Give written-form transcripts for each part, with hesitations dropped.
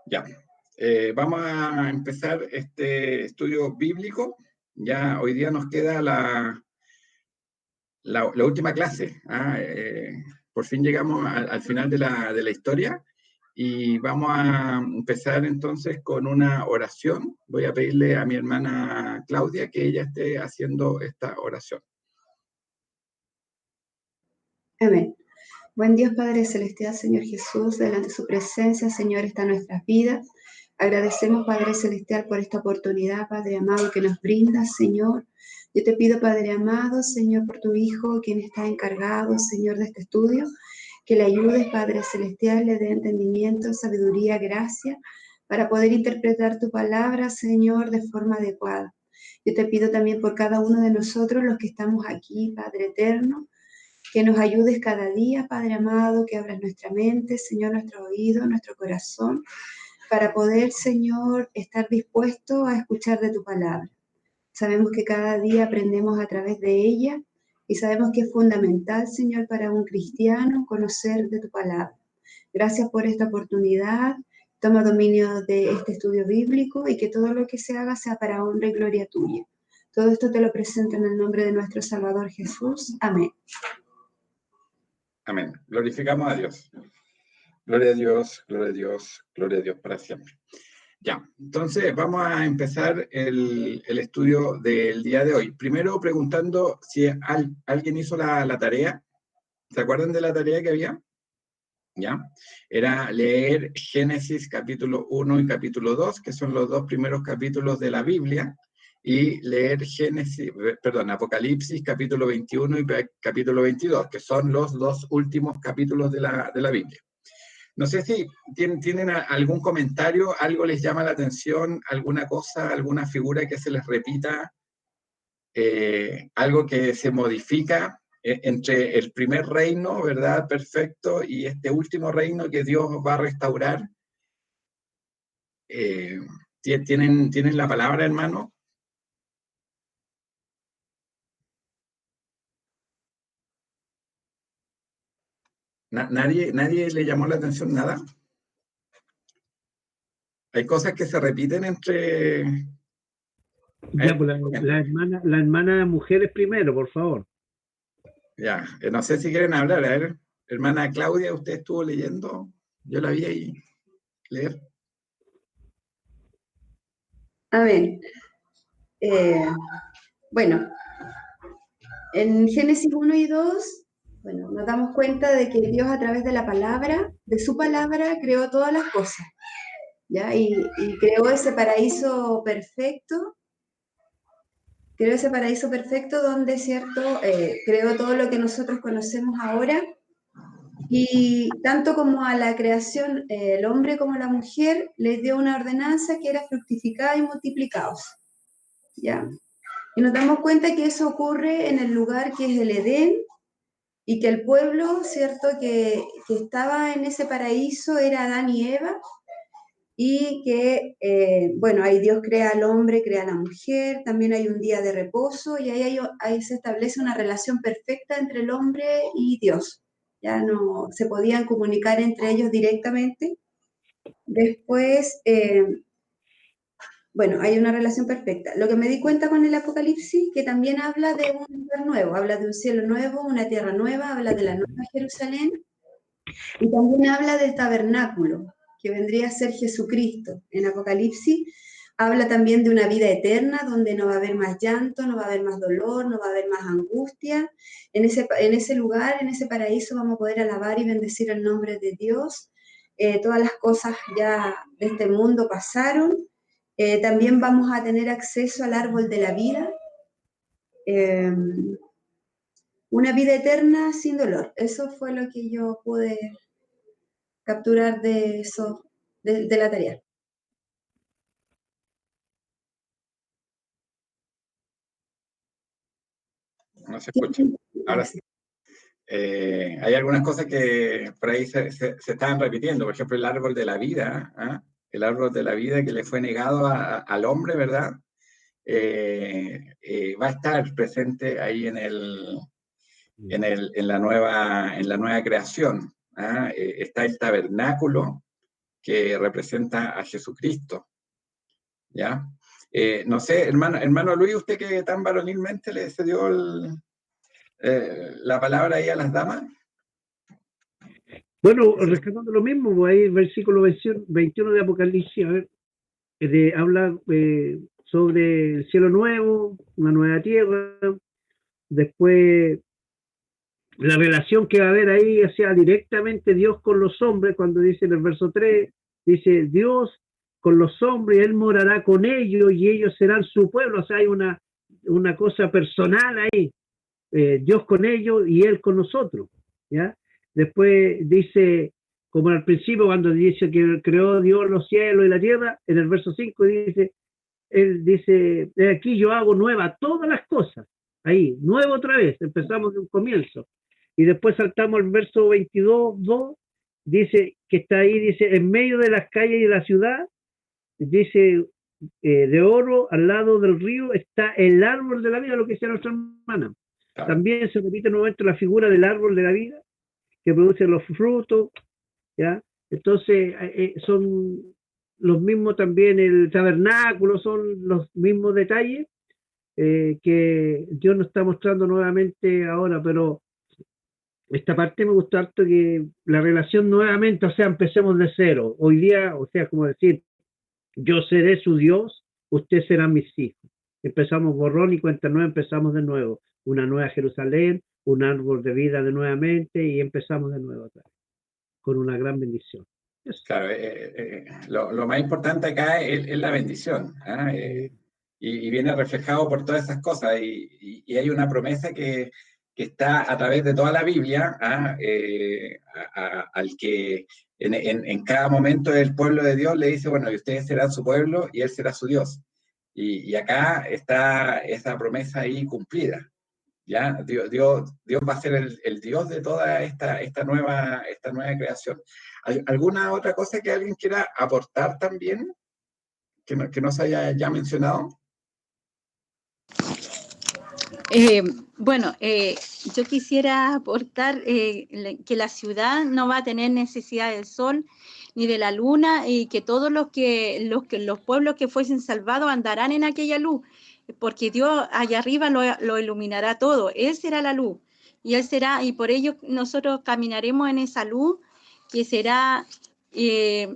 Ya, vamos a empezar este estudio bíblico. Ya hoy día nos queda la última clase. Por fin llegamos al final de la historia y vamos a empezar entonces con una oración. Voy a pedirle a mi hermana Claudia que ella esté haciendo esta oración. Amén. Buen Dios, Padre Celestial, Señor Jesús, delante de su presencia, Señor, está nuestras vidas. Agradecemos, Padre Celestial, por esta oportunidad, Padre amado, que nos brindas, Señor. Yo te pido, Padre amado, Señor, por tu Hijo, quien está encargado, Señor, de este estudio, que le ayudes, Padre Celestial, le dé entendimiento, sabiduría, gracia, para poder interpretar tu palabra, Señor, de forma adecuada. Yo te pido también por cada uno de nosotros, los que estamos aquí, Padre eterno, que nos ayudes cada día, Padre amado, que abras nuestra mente, Señor, nuestro oído, nuestro corazón, para poder, Señor, estar dispuesto a escuchar de tu palabra. Sabemos que cada día aprendemos a través de ella y sabemos que es fundamental, Señor, para un cristiano conocer de tu palabra. Gracias por esta oportunidad. Toma dominio de este estudio bíblico y que todo lo que se haga sea para honra y gloria tuya. Todo esto te lo presento en el nombre de nuestro Salvador Jesús. Amén. Amén. Glorificamos a Dios. Gloria a Dios, gloria a Dios, gloria a Dios para siempre. Ya, entonces vamos a empezar el estudio del día de hoy. Primero preguntando si alguien hizo la tarea. ¿Se acuerdan de la tarea que había? ¿Ya? Era leer Génesis capítulo 1 y capítulo 2, que son los dos primeros capítulos de la Biblia, y leer Apocalipsis capítulo 21 y capítulo 22, que son los dos últimos capítulos de la Biblia. No sé si tienen algún comentario, algo les llama la atención, alguna cosa, alguna figura que se les repita, algo que se modifica entre el primer reino, ¿verdad? Perfecto, y este último reino que Dios va a restaurar. ¿Tienen la palabra, hermano? ¿Nadie le llamó la atención nada? Hay cosas que se repiten entre... Ya, pues la hermana mujeres primero, por favor. Ya, no sé si quieren hablar. A ver, hermana Claudia, ¿usted estuvo leyendo? Yo la vi ahí leer. A ver, bueno, en Génesis 1 y 2, bueno, nos damos cuenta de que Dios a través de la palabra, de su palabra, creó todas las cosas, ¿ya? Y creó ese paraíso perfecto, donde, ¿cierto? Creó todo lo que nosotros conocemos ahora, y tanto como a la creación, el hombre como la mujer, les dio una ordenanza que era fructificad y multiplicaos, ¿ya? Y nos damos cuenta que eso ocurre en el lugar que es el Edén, y que el pueblo, ¿cierto?, que estaba en ese paraíso era Adán y Eva, y que, bueno, ahí Dios crea al hombre, crea a la mujer, también hay un día de reposo, y ahí se establece una relación perfecta entre el hombre y Dios. Ya no se podían comunicar entre ellos directamente. Después, bueno, hay una relación perfecta. Lo que me di cuenta con el Apocalipsis, que también habla de un lugar nuevo, habla de un cielo nuevo, una tierra nueva, habla de la nueva Jerusalén, y también habla del tabernáculo, que vendría a ser Jesucristo. En Apocalipsis habla también de una vida eterna, donde no va a haber más llanto, no va a haber más dolor, no va a haber más angustia. En ese lugar, en ese paraíso, vamos a poder alabar y bendecir el nombre de Dios. Todas las cosas ya de este mundo pasaron. También vamos a tener acceso al árbol de la vida, una vida eterna sin dolor. Eso fue lo que yo pude capturar de eso, de la tarea. No se escucha. Ahora sí. Hay algunas cosas que por ahí se estaban repitiendo. Por ejemplo, el árbol de la vida, ¿eh? El árbol de la vida que le fue negado al hombre, ¿verdad? Va a estar presente ahí en la nueva creación. Está el tabernáculo, que representa a Jesucristo, ¿ya? No sé, hermano Luis, usted que tan varonilmente le cedió la palabra ahí a las damas. Bueno, rescatando lo mismo, pues ahí el versículo 21 de Apocalipsis, a ver, habla sobre el cielo nuevo, una nueva tierra, después la relación que va a haber ahí, o sea, directamente Dios con los hombres, cuando dice en el verso 3, dice Dios con los hombres, Él morará con ellos y ellos serán su pueblo, o sea, hay una cosa personal ahí, Dios con ellos y Él con nosotros, ¿ya? Después dice, como al principio cuando dice que creó Dios los cielos y la tierra, en el verso 5 dice, Él dice, de aquí yo hago nueva todas las cosas, ahí, nuevo otra vez, empezamos de un comienzo. Y después saltamos al verso 22, 2, dice que está ahí, dice, en medio de las calles de la ciudad, dice, de oro, al lado del río, está el árbol de la vida, lo que decía nuestra hermana. También se repite nuevamente la figura del árbol de la vida, que produce los frutos, ¿ya? Entonces, son los mismos también, el tabernáculo, son los mismos detalles que Dios nos está mostrando nuevamente ahora, pero esta parte me gustó harto que la relación nuevamente, o sea, empecemos de cero. Hoy día, o sea, como decir, yo seré su Dios, usted será mis hijos. Empezamos borrón y cuenta nueva, empezamos de nuevo. Una nueva Jerusalén, un árbol de vida de nuevamente y empezamos de nuevo otra vez, con una gran bendición. Eso. Claro, lo más importante acá es la bendición, ¿eh? Y viene reflejado por todas esas cosas y hay una promesa que está a través de toda la Biblia, al que en cada momento el pueblo de Dios le dice, bueno, y ustedes serán su pueblo y Él será su Dios. Y acá está esa promesa ahí cumplida. ¿Ya? Dios va a ser el Dios de toda esta nueva creación. ¿Alguna otra cosa que alguien quiera aportar también que no se haya ya mencionado? Bueno, yo quisiera aportar que la ciudad no va a tener necesidad del sol ni de la luna y que todos los pueblos que fuesen salvados andarán en aquella luz, porque Dios allá arriba lo iluminará todo. Él será la luz y Él será, y por ello nosotros caminaremos en esa luz que será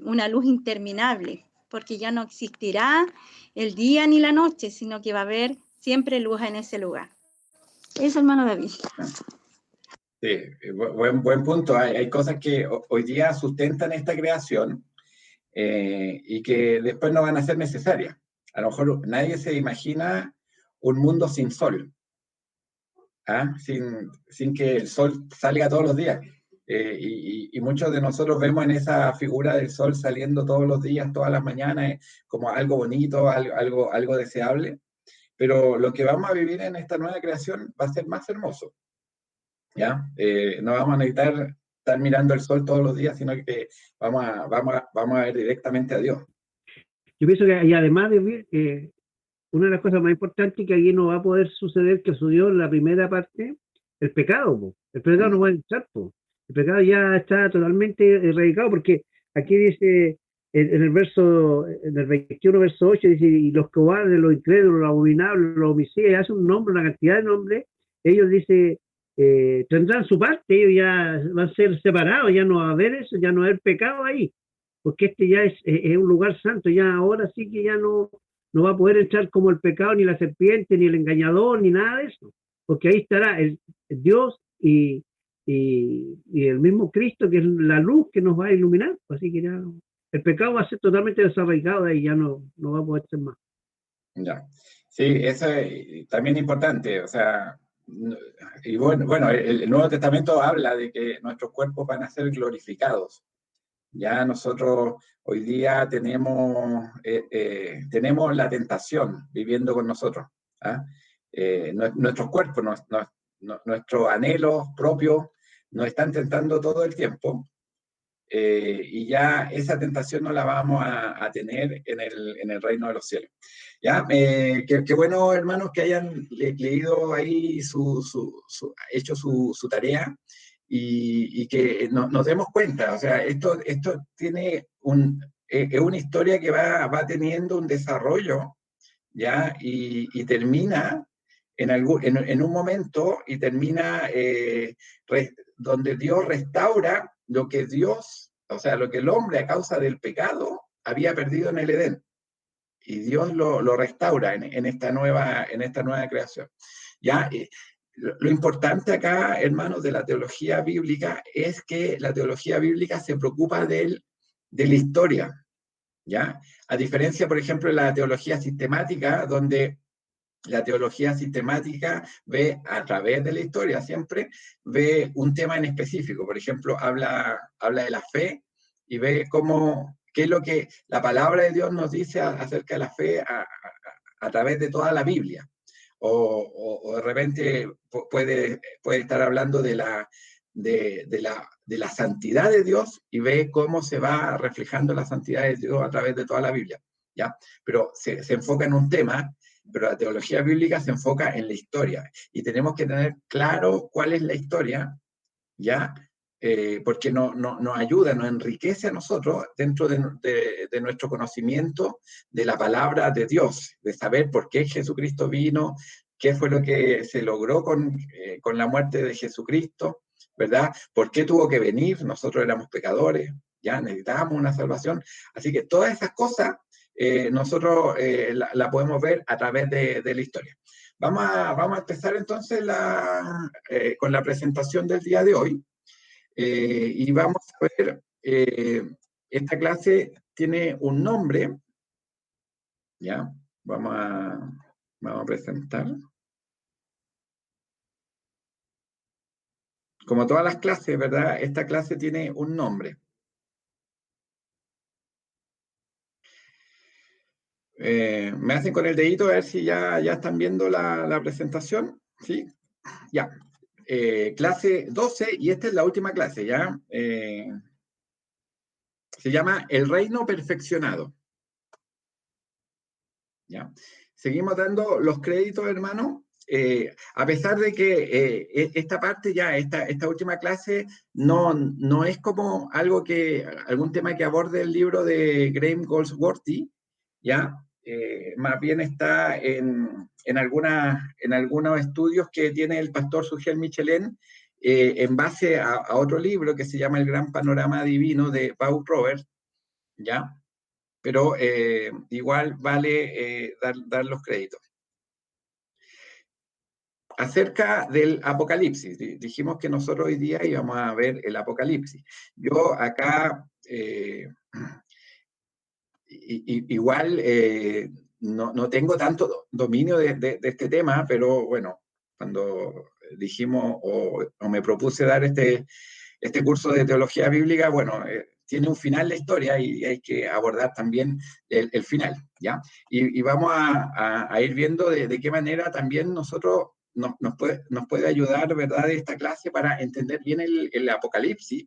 una luz interminable, porque ya no existirá el día ni la noche, sino que va a haber siempre luz en ese lugar. Eso, hermano David. Sí, buen punto. Hay cosas que hoy día sustentan esta creación y que después no van a ser necesarias. A lo mejor nadie se imagina un mundo sin sol, sin que el sol salga todos los días. Y muchos de nosotros vemos en esa figura del sol saliendo todos los días, todas las mañanas, como algo bonito, algo deseable. Pero lo que vamos a vivir en esta nueva creación va a ser más hermoso. ¿Ya? No vamos a necesitar estar mirando el sol todos los días, sino que vamos a ver directamente a Dios. Yo pienso que, y además de una de las cosas más importantes que aquí no va a poder suceder, que sucedió en la primera parte, el pecado. Po. El pecado no va a entrar. Po. El pecado ya está totalmente erradicado, porque aquí dice, en el 21, verso 8, dice, y los cobardes, los incrédulos, los abominables, los homicidas, hace un nombre, una cantidad de nombres, ellos dicen, tendrán su parte, ellos ya van a ser separados, ya no va a haber eso, ya no va a haber pecado ahí, porque este ya es un lugar santo, ya ahora sí que ya no va a poder entrar como el pecado, ni la serpiente, ni el engañador, ni nada de eso, porque ahí estará el Dios y el mismo Cristo, que es la luz que nos va a iluminar, así que ya el pecado va a ser totalmente desarraigado y ya no va a poder ser más. Ya. Sí, eso es también importante, o sea, y bueno, el Nuevo Testamento habla de que nuestros cuerpos van a ser glorificados. Ya nosotros hoy día tenemos la tentación viviendo con nosotros. Nuestros cuerpos, nuestros anhelos propios nos están tentando todo el tiempo. Y ya esa tentación no la vamos a tener en el reino de los cielos. ¿Ya? Qué bueno, hermanos, que hayan leído ahí, hecho su tarea y que nos demos cuenta. O sea, esto tiene es una historia que va teniendo un desarrollo, ¿ya? Y termina en un momento, y termina donde Dios restaura lo que Dios, o sea, lo que el hombre a causa del pecado había perdido en el Edén. Y Dios lo restaura en esta nueva creación. ¿Ya? Lo importante acá, hermanos, de la teología bíblica es que la teología bíblica se preocupa de la historia, ¿ya? A diferencia, por ejemplo, de la teología sistemática, donde la teología sistemática ve a través de la historia, siempre ve un tema en específico. Por ejemplo, habla de la fe y ve qué es lo que la palabra de Dios nos dice acerca de la fe a través de toda la Biblia. O de repente puede estar hablando de la santidad de Dios y ve cómo se va reflejando la santidad de Dios a través de toda la Biblia, ¿ya? Pero se enfoca en un tema, pero la teología bíblica se enfoca en la historia. Y tenemos que tener claro cuál es la historia, ¿ya? Porque nos ayuda, nos enriquece a nosotros dentro de nuestro conocimiento de la palabra de Dios, de saber por qué Jesucristo vino, qué fue lo que se logró con la muerte de Jesucristo, ¿verdad? ¿Por qué tuvo que venir? Nosotros éramos pecadores, ya necesitábamos una salvación. Así que todas esas cosas nosotros la podemos ver a través de la historia. Vamos a empezar entonces con la presentación del día de hoy. Y vamos a ver, esta clase tiene un nombre, ¿ya? Vamos a presentar. Como todas las clases, ¿verdad? Esta clase tiene un nombre. Me hacen con el dedito a ver si ya están viendo la presentación, ¿sí? Ya. Clase 12, y esta es la última clase, ¿ya? Se llama El Reino Perfeccionado. ¿Ya? Seguimos dando los créditos, hermano. A pesar de que esta parte ya, esta última clase, no es como algún tema que aborde el libro de Graham Goldsworthy, ¿ya? Más bien está en algunos estudios que tiene el pastor Sugel Michelén, en base a otro libro que se llama El Gran Panorama Divino de Paul Roberts, ¿ya? Pero igual vale dar los créditos. Acerca del Apocalipsis, dijimos que nosotros hoy día íbamos a ver el Apocalipsis. Yo acá, igual, no tengo tanto dominio de este tema, pero bueno, cuando dijimos o me propuse dar este curso de teología bíblica, bueno, tiene un final la historia y hay que abordar también el final, ¿ya? Y vamos a ir viendo de qué manera también nosotros nos puede ayudar, ¿verdad?, esta clase para entender bien el Apocalipsis,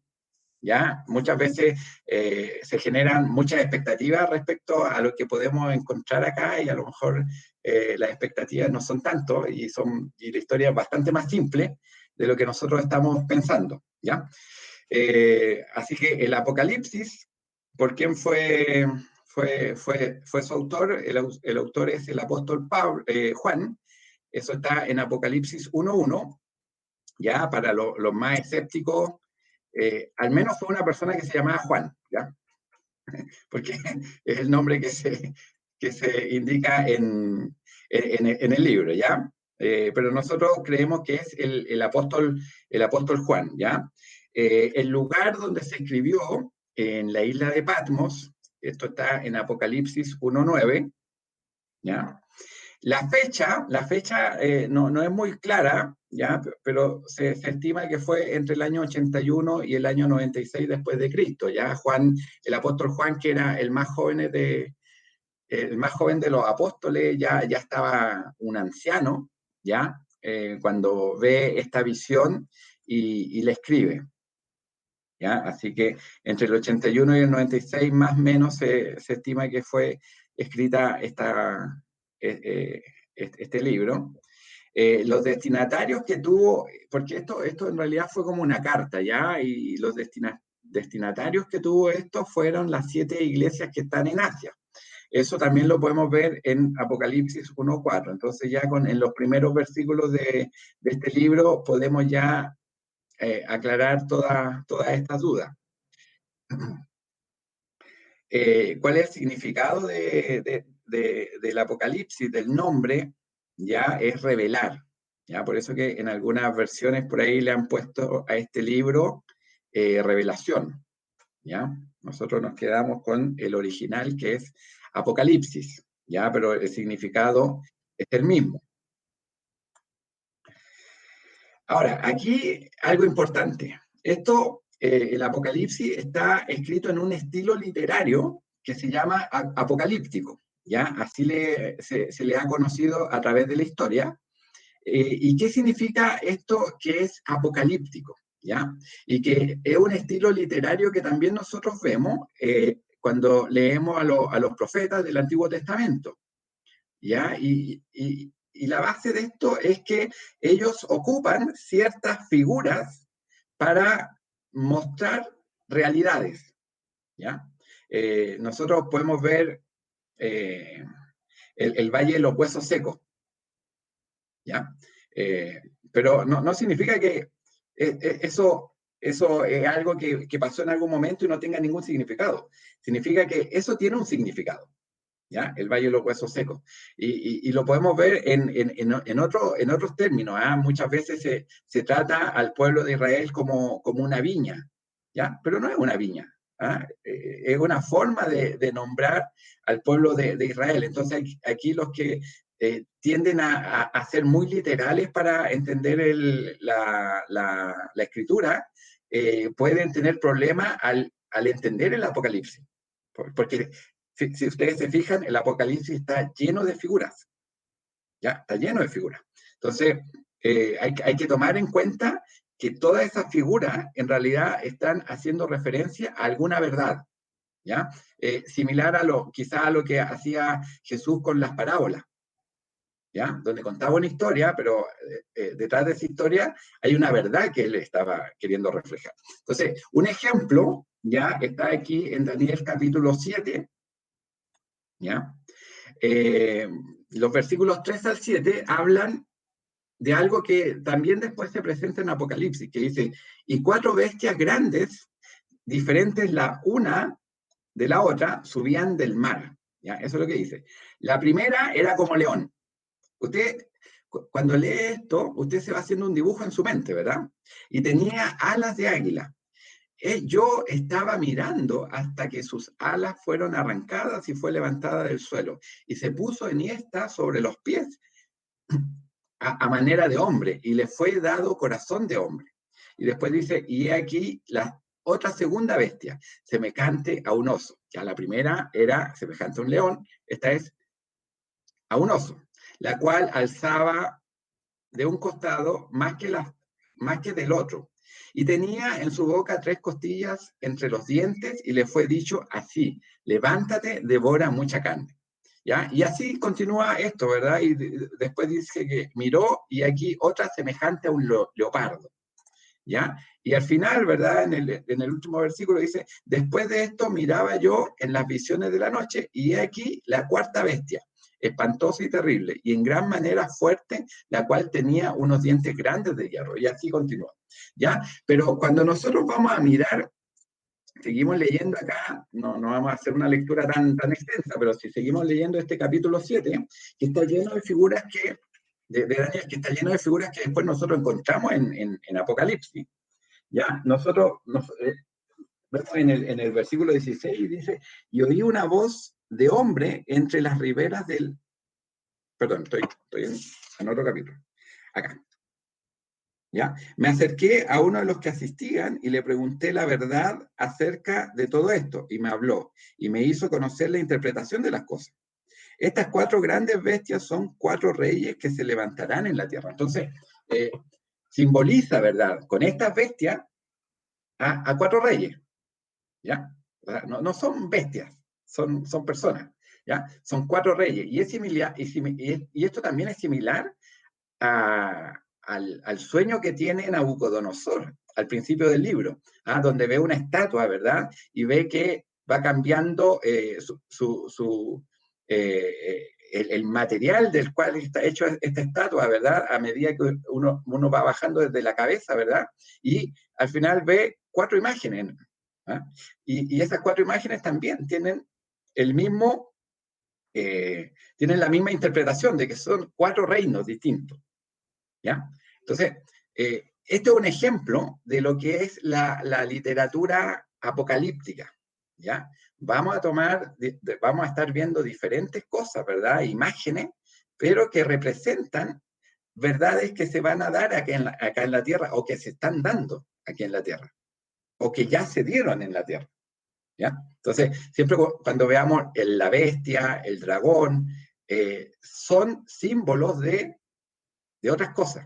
¿ya? Muchas veces se generan muchas expectativas respecto a lo que podemos encontrar acá y a lo mejor las expectativas no son tanto y la historia es bastante más simple de lo que nosotros estamos pensando, ¿ya? Así que el Apocalipsis, ¿por quién fue su autor? El autor es el apóstol Juan. Eso está en Apocalipsis 1:1, ya para los más escépticos. Al menos fue una persona que se llamaba Juan, ¿ya? Porque es el nombre que se indica en el libro, ¿ya? Pero nosotros creemos que es el apóstol Juan, ¿ya? El lugar donde se escribió, en la isla de Patmos, esto está en Apocalipsis 1:9, ¿ya? La fecha no es muy clara, ¿ya? Pero se estima que fue entre el año 81 y el año 96 después de Cristo, ¿ya? Juan, el apóstol Juan, que era el más joven de los apóstoles, ya estaba un anciano, ¿ya? Cuando ve esta visión y le escribe, ¿ya? Así que entre el 81 y el 96 más o menos se estima que fue escrita este libro. Los destinatarios que tuvo, porque esto en realidad fue como una carta, ¿ya? Y los destinatarios que tuvo esto fueron las 7 iglesias que están en Asia. Eso también lo podemos ver en Apocalipsis 1:4. Entonces ya en los primeros versículos de este libro podemos ya aclarar todas estas dudas. ¿Cuál es el significado del Apocalipsis, del nombre? Ya es revelar. ¿Ya? Por eso que en algunas versiones por ahí le han puesto a este libro revelación. ¿Ya? Nosotros nos quedamos con el original, que es Apocalipsis, ¿ya? Pero el significado es el mismo. Ahora, aquí algo importante. El Apocalipsis está escrito en un estilo literario que se llama apocalíptico, ¿ya? Así se le ha conocido a través de la historia. ¿Y qué significa esto que es apocalíptico? ¿Ya? Y que es un estilo literario que también nosotros vemos cuando leemos a los profetas del Antiguo Testamento. ¿Ya? Y la base de esto es que ellos ocupan ciertas figuras para mostrar realidades. ¿Ya? Nosotros podemos ver el Valle de los Huesos Secos. ¿Ya? Pero no significa que eso es algo que pasó en algún momento y no tenga ningún significado. Significa que eso tiene un significado, ¿ya? El Valle de los Huesos Secos. Y lo podemos ver en otros términos. ¿Ah? Muchas veces se trata al pueblo de Israel como una viña, ¿ya? Pero no es una viña. ¿Ah? Es una forma de nombrar al pueblo de Israel. Entonces aquí los que tienden a ser muy literales para entender la escritura, pueden tener problemas al entender el Apocalipsis. Porque si ustedes se fijan, el Apocalipsis está lleno de figuras. ¿Ya? Está lleno de figuras. Entonces, hay que tomar en cuenta que todas esas figuras en realidad están haciendo referencia a alguna verdad. ¿Ya? Similar quizá a lo que hacía Jesús con las parábolas. ¿Ya? Donde contaba una historia, pero detrás de esa historia hay una verdad que él estaba queriendo reflejar. Entonces, un ejemplo ya está aquí en Daniel capítulo 7, ¿ya? Los versículos 3 al 7 hablan de algo que también después se presenta en Apocalipsis, que dice, y 4 bestias grandes, diferentes la una de la otra, subían del mar. ¿Ya? Eso es lo que dice. La primera era como león. Usted, cuando lee esto, usted se va haciendo un dibujo en su mente, ¿verdad? Y tenía alas de águila. Yo estaba mirando hasta que sus alas fueron arrancadas y fue levantada del suelo. Y se puso enhiesta sobre los pies a manera de hombre, y le fue dado corazón de hombre. Y después dice, y he aquí la otra segunda bestia, semejante a un oso. Ya la primera era semejante a un león, esta es a un oso, la cual alzaba de un costado más que del otro. Y tenía en su boca 3 costillas entre los dientes, y le fue dicho así, levántate, devora mucha carne. ¿Ya? Y así continúa esto, ¿verdad? Y después dice que miró, y aquí otra semejante a un leopardo. ¿Ya? Y al final, ¿verdad? En el último versículo dice, después de esto miraba yo en las visiones de la noche, y he aquí la cuarta bestia, espantosa y terrible, y en gran manera fuerte, la cual tenía unos dientes grandes de hierro. Y así continúa. ¿Ya? Pero cuando nosotros vamos a mirar, seguimos leyendo acá, no vamos a hacer una lectura tan extensa, pero si seguimos leyendo este capítulo 7, que está lleno de figuras de Daniel, que está lleno de figuras que después nosotros encontramos en Apocalipsis. ¿Ya? Nosotros vemos en el versículo 16, dice, y oí una voz de hombre entre las riberas del... Perdón, estoy en otro capítulo. Acá. ¿Ya? Me acerqué a uno de los que asistían y le pregunté la verdad acerca de todo esto, y me habló, y me hizo conocer la interpretación de las cosas. Estas 4 grandes bestias son 4 reyes que se levantarán en la tierra. Entonces, simboliza, ¿verdad? Con estas bestias a 4 reyes. ¿Ya? No son bestias, son personas. ¿Ya? Son 4 reyes. Y es similar, y esto también es similar al sueño que tiene Nabucodonosor al principio del libro, donde ve una estatua, ¿verdad? Y ve que va cambiando el material del cual está hecho esta estatua, ¿verdad? A medida que uno va bajando desde la cabeza, ¿verdad? Y al final ve 4 imágenes. Y esas 4 imágenes también tienen tienen la misma interpretación de que son 4 reinos distintos. ¿Ya? Entonces, este es un ejemplo de lo que es la literatura apocalíptica. ¿Ya? Vamos a estar viendo diferentes cosas, ¿verdad? Imágenes, pero que representan verdades que se van a dar acá en la tierra, o que se están dando aquí en la tierra, o que ya se dieron en la tierra. ¿Ya? Entonces, siempre cuando veamos la bestia, el dragón, son símbolos de otras cosas.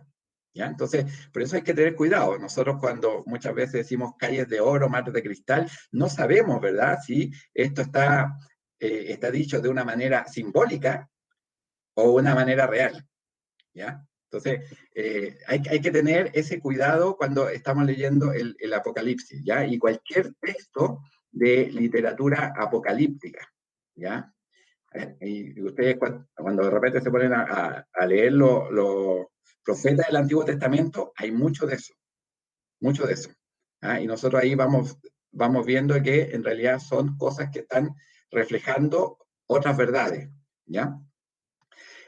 ¿Ya? Entonces, por eso hay que tener cuidado. Nosotros cuando muchas veces decimos calles de oro, mar de cristal, no sabemos, ¿verdad?, si esto está dicho de una manera simbólica o una manera real. ¿Ya? Entonces, hay que tener ese cuidado cuando estamos leyendo el Apocalipsis, ¿ya? Y cualquier texto de literatura apocalíptica, ¿ya? Y ustedes cuando de repente se ponen a leer los profetas del Antiguo Testamento, hay mucho de eso, mucho de eso. Y nosotros ahí vamos viendo que en realidad son cosas que están reflejando otras verdades, ¿ya?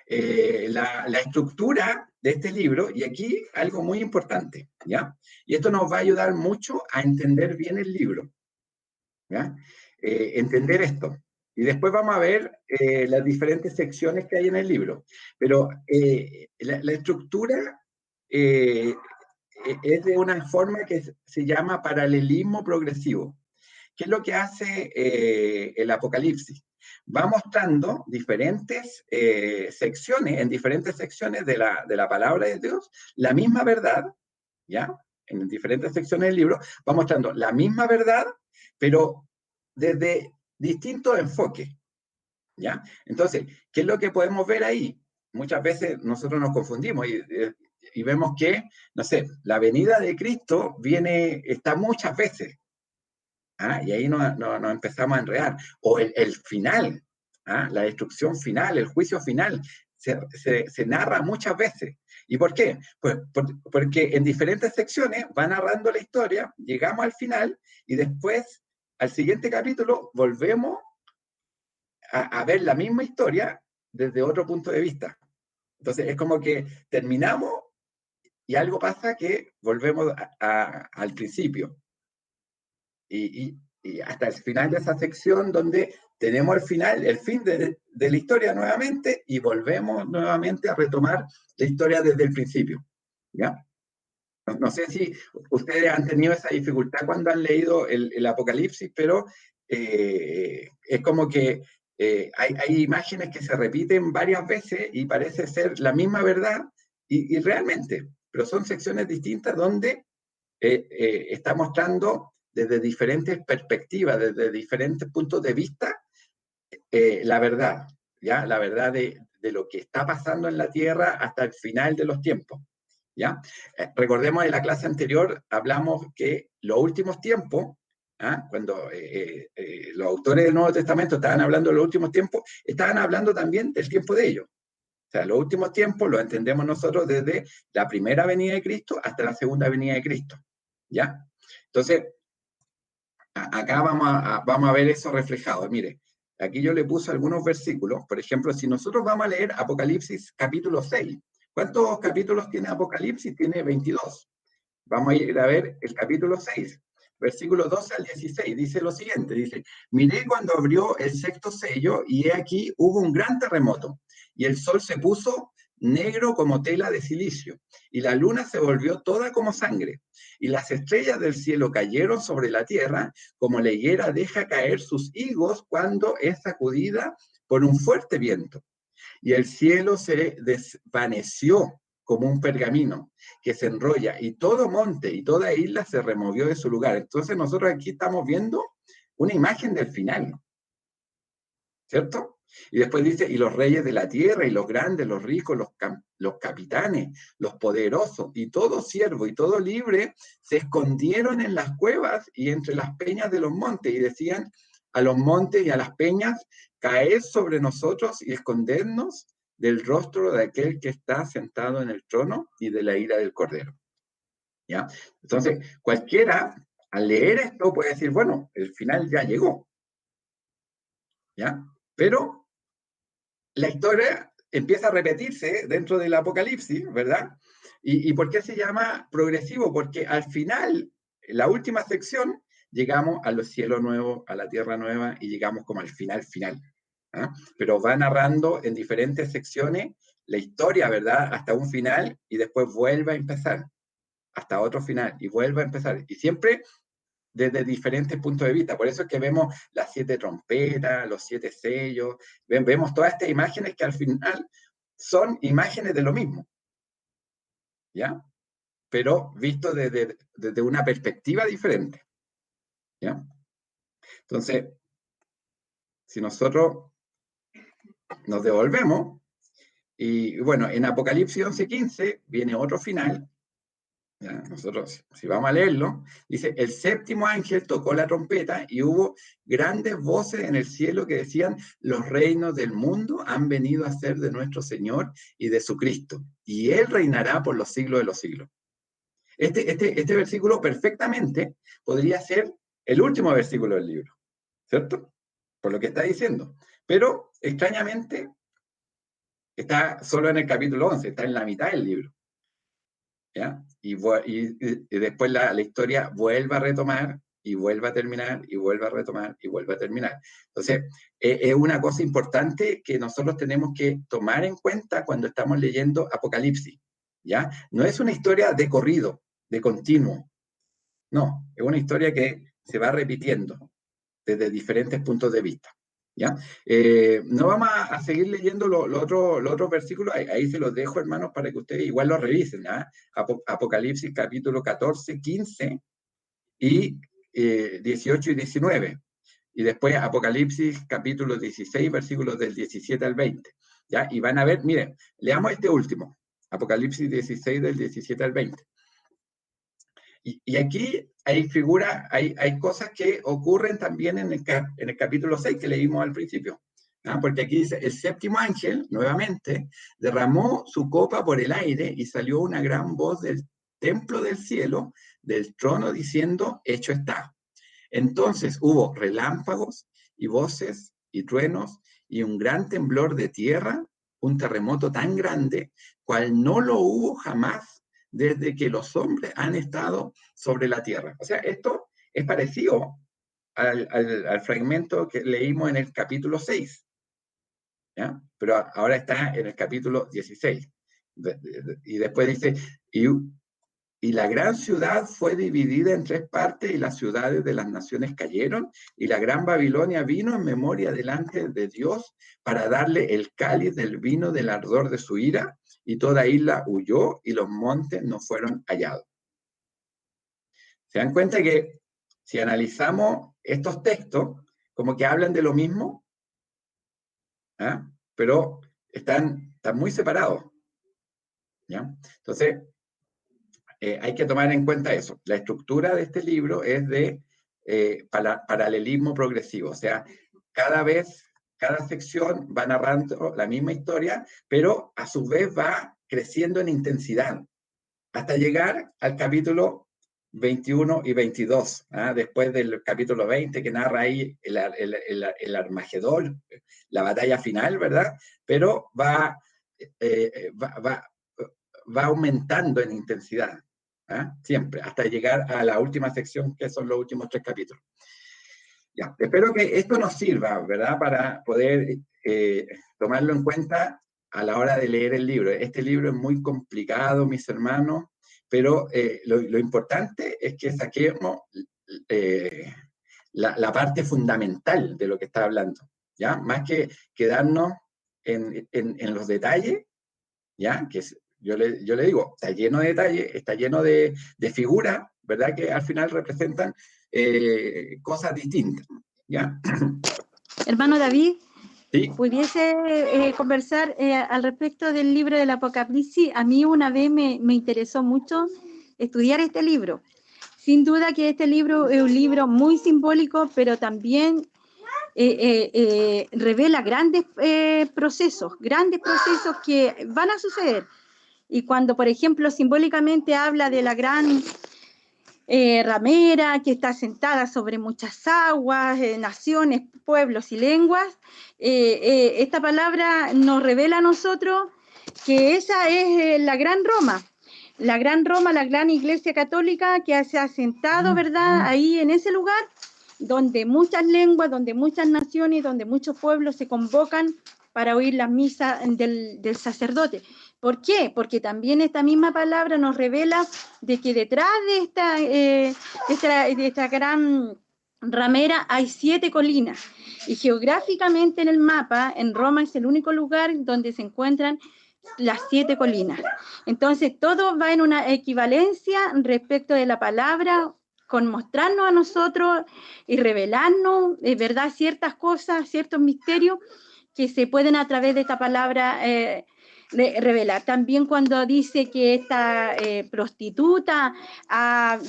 La estructura de este libro, y aquí algo muy importante, ¿ya? Y esto nos va a ayudar mucho a entender bien el libro, ¿ya? Entender esto. Y después vamos a ver las diferentes secciones que hay en el libro. Pero la estructura es de una forma que se llama paralelismo progresivo. ¿Qué es lo que hace el Apocalipsis? Va mostrando diferentes secciones, en diferentes secciones de la palabra de Dios, la misma verdad, ¿ya? En diferentes secciones del libro, va mostrando la misma verdad, pero desde distintos enfoques, ¿ya? Entonces, ¿qué es lo que podemos ver ahí? Muchas veces nosotros nos confundimos y vemos que, no sé, la venida de Cristo está muchas veces, y ahí nos empezamos a enredar. O el final, la destrucción final, el juicio final, se narra muchas veces. ¿Y por qué? Pues porque en diferentes secciones va narrando la historia, llegamos al final y después, al siguiente capítulo, volvemos a ver la misma historia desde otro punto de vista. Entonces es como que terminamos y algo pasa que volvemos al principio. Y hasta el final de esa sección donde tenemos el fin de la historia nuevamente y volvemos nuevamente a retomar la historia desde el principio. ¿Ya? No sé si ustedes han tenido esa dificultad cuando han leído el Apocalipsis, pero es como que hay imágenes que se repiten varias veces y parece ser la misma verdad y realmente, pero son secciones distintas donde está mostrando desde diferentes perspectivas, desde diferentes puntos de vista, la verdad, ¿ya? La verdad de lo que está pasando en la Tierra hasta el final de los tiempos, ¿ya? Recordemos en la clase anterior, hablamos que los últimos tiempos, cuando los autores del Nuevo Testamento estaban hablando de los últimos tiempos, estaban hablando también del tiempo de ellos. O sea, los últimos tiempos lo entendemos nosotros desde la primera venida de Cristo hasta la segunda venida de Cristo, ¿ya? Entonces, acá vamos a ver eso reflejado. Mire, aquí yo le puse algunos versículos. Por ejemplo, si nosotros vamos a leer Apocalipsis capítulo 6, ¿cuántos capítulos tiene Apocalipsis? Tiene 22. Vamos a ir a ver el capítulo 6, versículos 12 al 16. Dice lo siguiente, dice: miré cuando abrió el sexto sello y he aquí hubo un gran terremoto y el sol se puso negro como tela de silicio, y la luna se volvió toda como sangre, y las estrellas del cielo cayeron sobre la tierra, como la higuera deja caer sus higos cuando es sacudida por un fuerte viento. Y el cielo se desvaneció como un pergamino que se enrolla, y todo monte y toda isla se removió de su lugar. Entonces nosotros aquí estamos viendo una imagen del final, ¿cierto? Y después dice, y los reyes de la tierra, y los grandes, los ricos, los capitanes, los poderosos, y todo siervo y todo libre, se escondieron en las cuevas y entre las peñas de los montes, y decían a los montes y a las peñas, caed sobre nosotros y escondernos del rostro de aquel que está sentado en el trono y de la ira del Cordero. ¿Ya? Entonces, cualquiera, al leer esto, puede decir, bueno, el final ya llegó. ¿Ya? Pero la historia empieza a repetirse dentro del Apocalipsis, ¿verdad? ¿Y por qué se llama progresivo? Porque al final, en la última sección, llegamos a los cielos nuevos, a la tierra nueva, y llegamos como al final. ¿Ah? Pero va narrando en diferentes secciones la historia, ¿verdad? Hasta un final, y después vuelve a empezar, hasta otro final, y vuelve a empezar. Y siempre desde diferentes puntos de vista. Por eso es que vemos las 7 trompetas, los 7 sellos, vemos todas estas imágenes que al final son imágenes de lo mismo, ¿ya? Pero visto desde una perspectiva diferente, ¿ya? Entonces, si nosotros nos devolvemos, y bueno, en Apocalipsis 11:15 viene otro final. ¿Ya? Nosotros, si vamos a leerlo, dice, el séptimo ángel tocó la trompeta y hubo grandes voces en el cielo que decían, los reinos del mundo han venido a ser de nuestro Señor y de su Cristo, y Él reinará por los siglos de los siglos. Este versículo perfectamente podría ser el último versículo del libro, ¿cierto? Por lo que está diciendo. Pero, extrañamente, está solo en el capítulo 11, está en la mitad del libro. ¿Ya? Y después la historia vuelve a retomar, y vuelve a terminar, y vuelve a retomar, y vuelve a terminar. Entonces, es una cosa importante que nosotros tenemos que tomar en cuenta cuando estamos leyendo Apocalipsis, ¿ya? No es una historia de corrido, de continuo, no, es una historia que se va repitiendo desde diferentes puntos de vista. ¿Ya? No vamos a seguir leyendo los otros versículos, ahí se los dejo, hermanos, para que ustedes igual los revisen. ¿Ya? Apocalipsis capítulo 14, 15 y 18 y 19. Y después Apocalipsis capítulo 16, versículos del 17 al 20. ¿Ya? Y van a ver, miren, leamos este último, Apocalipsis 16 del 17 al 20. Y aquí hay figuras, hay cosas que ocurren también en el capítulo 6 que leímos al principio. ¿Ah? Porque aquí dice, el séptimo ángel, nuevamente, derramó su copa por el aire y salió una gran voz del templo del cielo, del trono, diciendo, hecho está. Entonces hubo relámpagos y voces y truenos y un gran temblor de tierra, un terremoto tan grande, cual no lo hubo jamás desde que los hombres han estado sobre la tierra. O sea, esto es parecido al fragmento que leímos en el capítulo 6, ¿ya? Pero ahora está en el capítulo 16. Y después dice, y la gran ciudad fue dividida en 3 partes, y las ciudades de las naciones cayeron, y la gran Babilonia vino en memoria delante de Dios para darle el cáliz del vino del ardor de su ira, y toda isla huyó, y los montes no fueron hallados. ¿Se dan cuenta que si analizamos estos textos, como que hablan de lo mismo? ¿Ah? Pero están muy separados, ¿ya? Entonces, hay que tomar en cuenta eso. La estructura de este libro es de paralelismo progresivo, o sea, cada sección va narrando la misma historia, pero a su vez va creciendo en intensidad, hasta llegar al capítulo 21 y 22, ¿ah? Después del capítulo 20 que narra ahí el Armagedón, la batalla final, ¿verdad? Pero va aumentando en intensidad, ¿eh? Siempre, hasta llegar a la última sección, que son los últimos 3 capítulos. Ya, espero que esto nos sirva, ¿verdad? Para poder tomarlo en cuenta a la hora de leer el libro. Este libro es muy complicado, mis hermanos, pero lo importante es que saquemos la parte fundamental de lo que está hablando, ¿ya? Más que quedarnos en los detalles, ¿ya? Que yo le digo, está lleno de detalles, está lleno de figuras, ¿verdad? Que al final representan cosas distintas, ¿ya? Hermano David, Sí. pudiese conversar al respecto del libro del Apocalipsis. A mí una vez me interesó mucho estudiar este libro. Sin duda que este libro es un libro muy simbólico, pero también revela grandes procesos que van a suceder. Y cuando, por ejemplo, simbólicamente habla de la gran ramera que está sentada sobre muchas aguas, naciones, pueblos y lenguas, esta palabra nos revela a nosotros que esa es la gran Roma, la gran Iglesia Católica que se ha sentado, ¿verdad?, ahí en ese lugar donde muchas lenguas, donde muchas naciones, donde muchos pueblos se convocan para oír las misas del sacerdote. ¿Por qué? Porque también esta misma palabra nos revela de que detrás de esta gran ramera hay 7 colinas. Y geográficamente en el mapa, en Roma es el único lugar donde se encuentran las 7 colinas. Entonces, todo va en una equivalencia respecto de la palabra, con mostrarnos a nosotros y revelarnos, ¿verdad?, ciertas cosas, ciertos misterios que se pueden a través de esta palabra revelar. También cuando dice que esta prostituta ha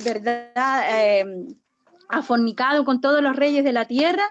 fornicado con todos los reyes de la tierra,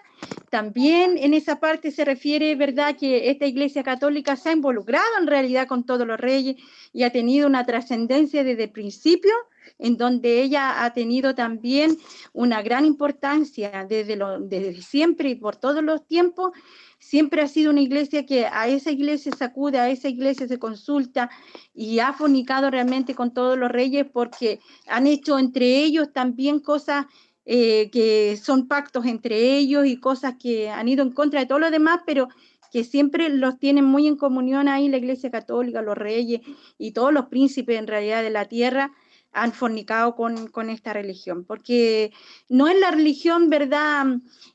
también en esa parte se refiere, ¿verdad?, que esta Iglesia Católica se ha involucrado en realidad con todos los reyes y ha tenido una trascendencia desde el principio, en donde ella ha tenido también una gran importancia desde siempre y por todos los tiempos. Siempre ha sido una iglesia que a esa iglesia se acude, a esa iglesia se consulta y ha fornicado realmente con todos los reyes porque han hecho entre ellos también cosas que son pactos entre ellos y cosas que han ido en contra de todos los demás, pero que siempre los tienen muy en comunión ahí la Iglesia Católica, los reyes y todos los príncipes en realidad de la tierra han fornicado con esta religión, porque no es la religión, ¿verdad?,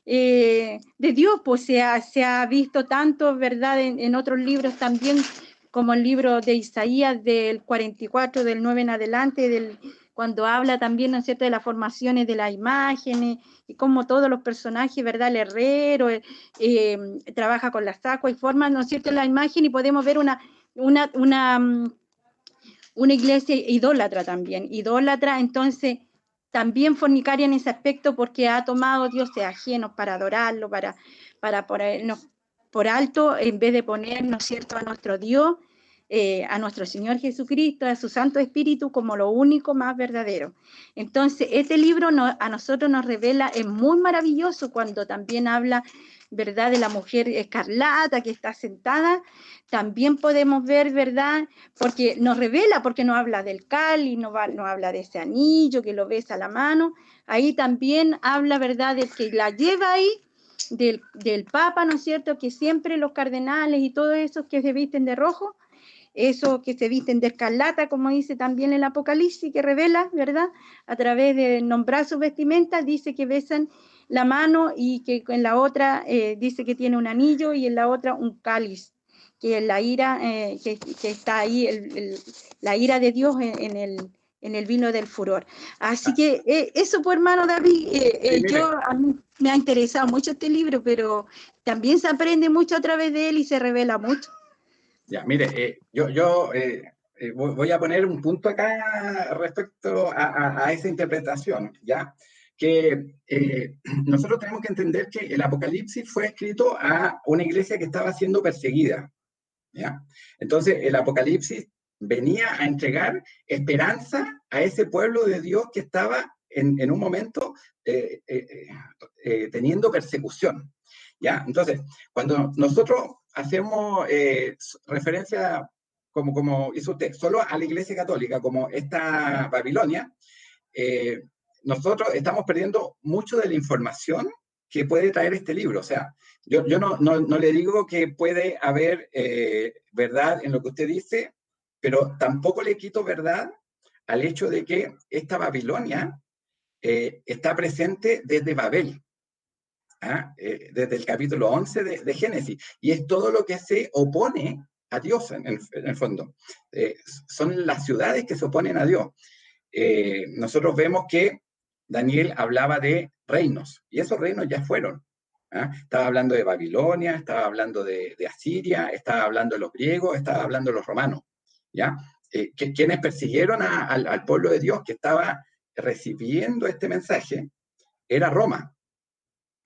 de Dios, pues se ha visto tanto, ¿verdad?, en otros libros también, como el libro de Isaías del 44, del 9 en adelante, cuando habla también, ¿no es cierto?, de las formaciones de las imágenes y cómo todos los personajes, ¿verdad?, el herrero trabaja con las aguas y forma, ¿no es cierto?, la imagen, y podemos ver una iglesia idólatra también, entonces también fornicaria en ese aspecto porque ha tomado dioses ajenos para adorarlo, para ponernos por alto, en vez de poner, ¿no es cierto?, a nuestro Dios, a nuestro Señor Jesucristo, a su Santo Espíritu como lo único más verdadero. Entonces, este libro a nosotros nos revela, es muy maravilloso cuando también habla, ¿verdad?, de la mujer escarlata que está sentada. También podemos ver, ¿verdad?, porque nos revela, porque nos habla del cáliz, nos habla de ese anillo que lo besa a la mano. Ahí también habla, ¿verdad?, del que la lleva ahí, del Papa, ¿no es cierto?, que siempre los cardenales y todos esos que se visten de rojo, esos que se visten de escarlata, como dice también el Apocalipsis, que revela, ¿verdad?, a través de nombrar sus vestimentas, dice que besan la mano y que en la otra dice que tiene un anillo y en la otra un cáliz, que es la ira, que está ahí, la ira de Dios en el vino del furor. Así que eso, pues, hermano David, Sí, a mí me ha interesado mucho este libro, pero también se aprende mucho a través de él y se revela mucho. Ya, mire, yo voy a poner un punto acá respecto a esa interpretación, ¿ya? Que nosotros tenemos que entender que el Apocalipsis fue escrito a una iglesia que estaba siendo perseguida, ¿ya? Entonces, el Apocalipsis venía a entregar esperanza a ese pueblo de Dios que estaba en un momento teniendo persecución, ¿ya? Entonces, cuando nosotros hacemos referencia, como hizo usted, solo a la Iglesia Católica, como esta Babilonia, nosotros estamos perdiendo mucho de la información que puede traer este libro. O sea, yo no le digo que puede haber verdad en lo que usted dice, pero tampoco le quito verdad al hecho de que esta Babilonia está presente desde Babel, desde el capítulo 11 de Génesis, y es todo lo que se opone a Dios en el fondo. Son las ciudades que se oponen a Dios. Nosotros vemos que Daniel hablaba de reinos, y esos reinos ya fueron. ¿ah? Estaba hablando de Babilonia, estaba hablando de Asiria, estaba hablando de los griegos, estaba hablando de los romanos, ¿ya? Quienes persiguieron al pueblo de Dios que estaba recibiendo este mensaje era Roma,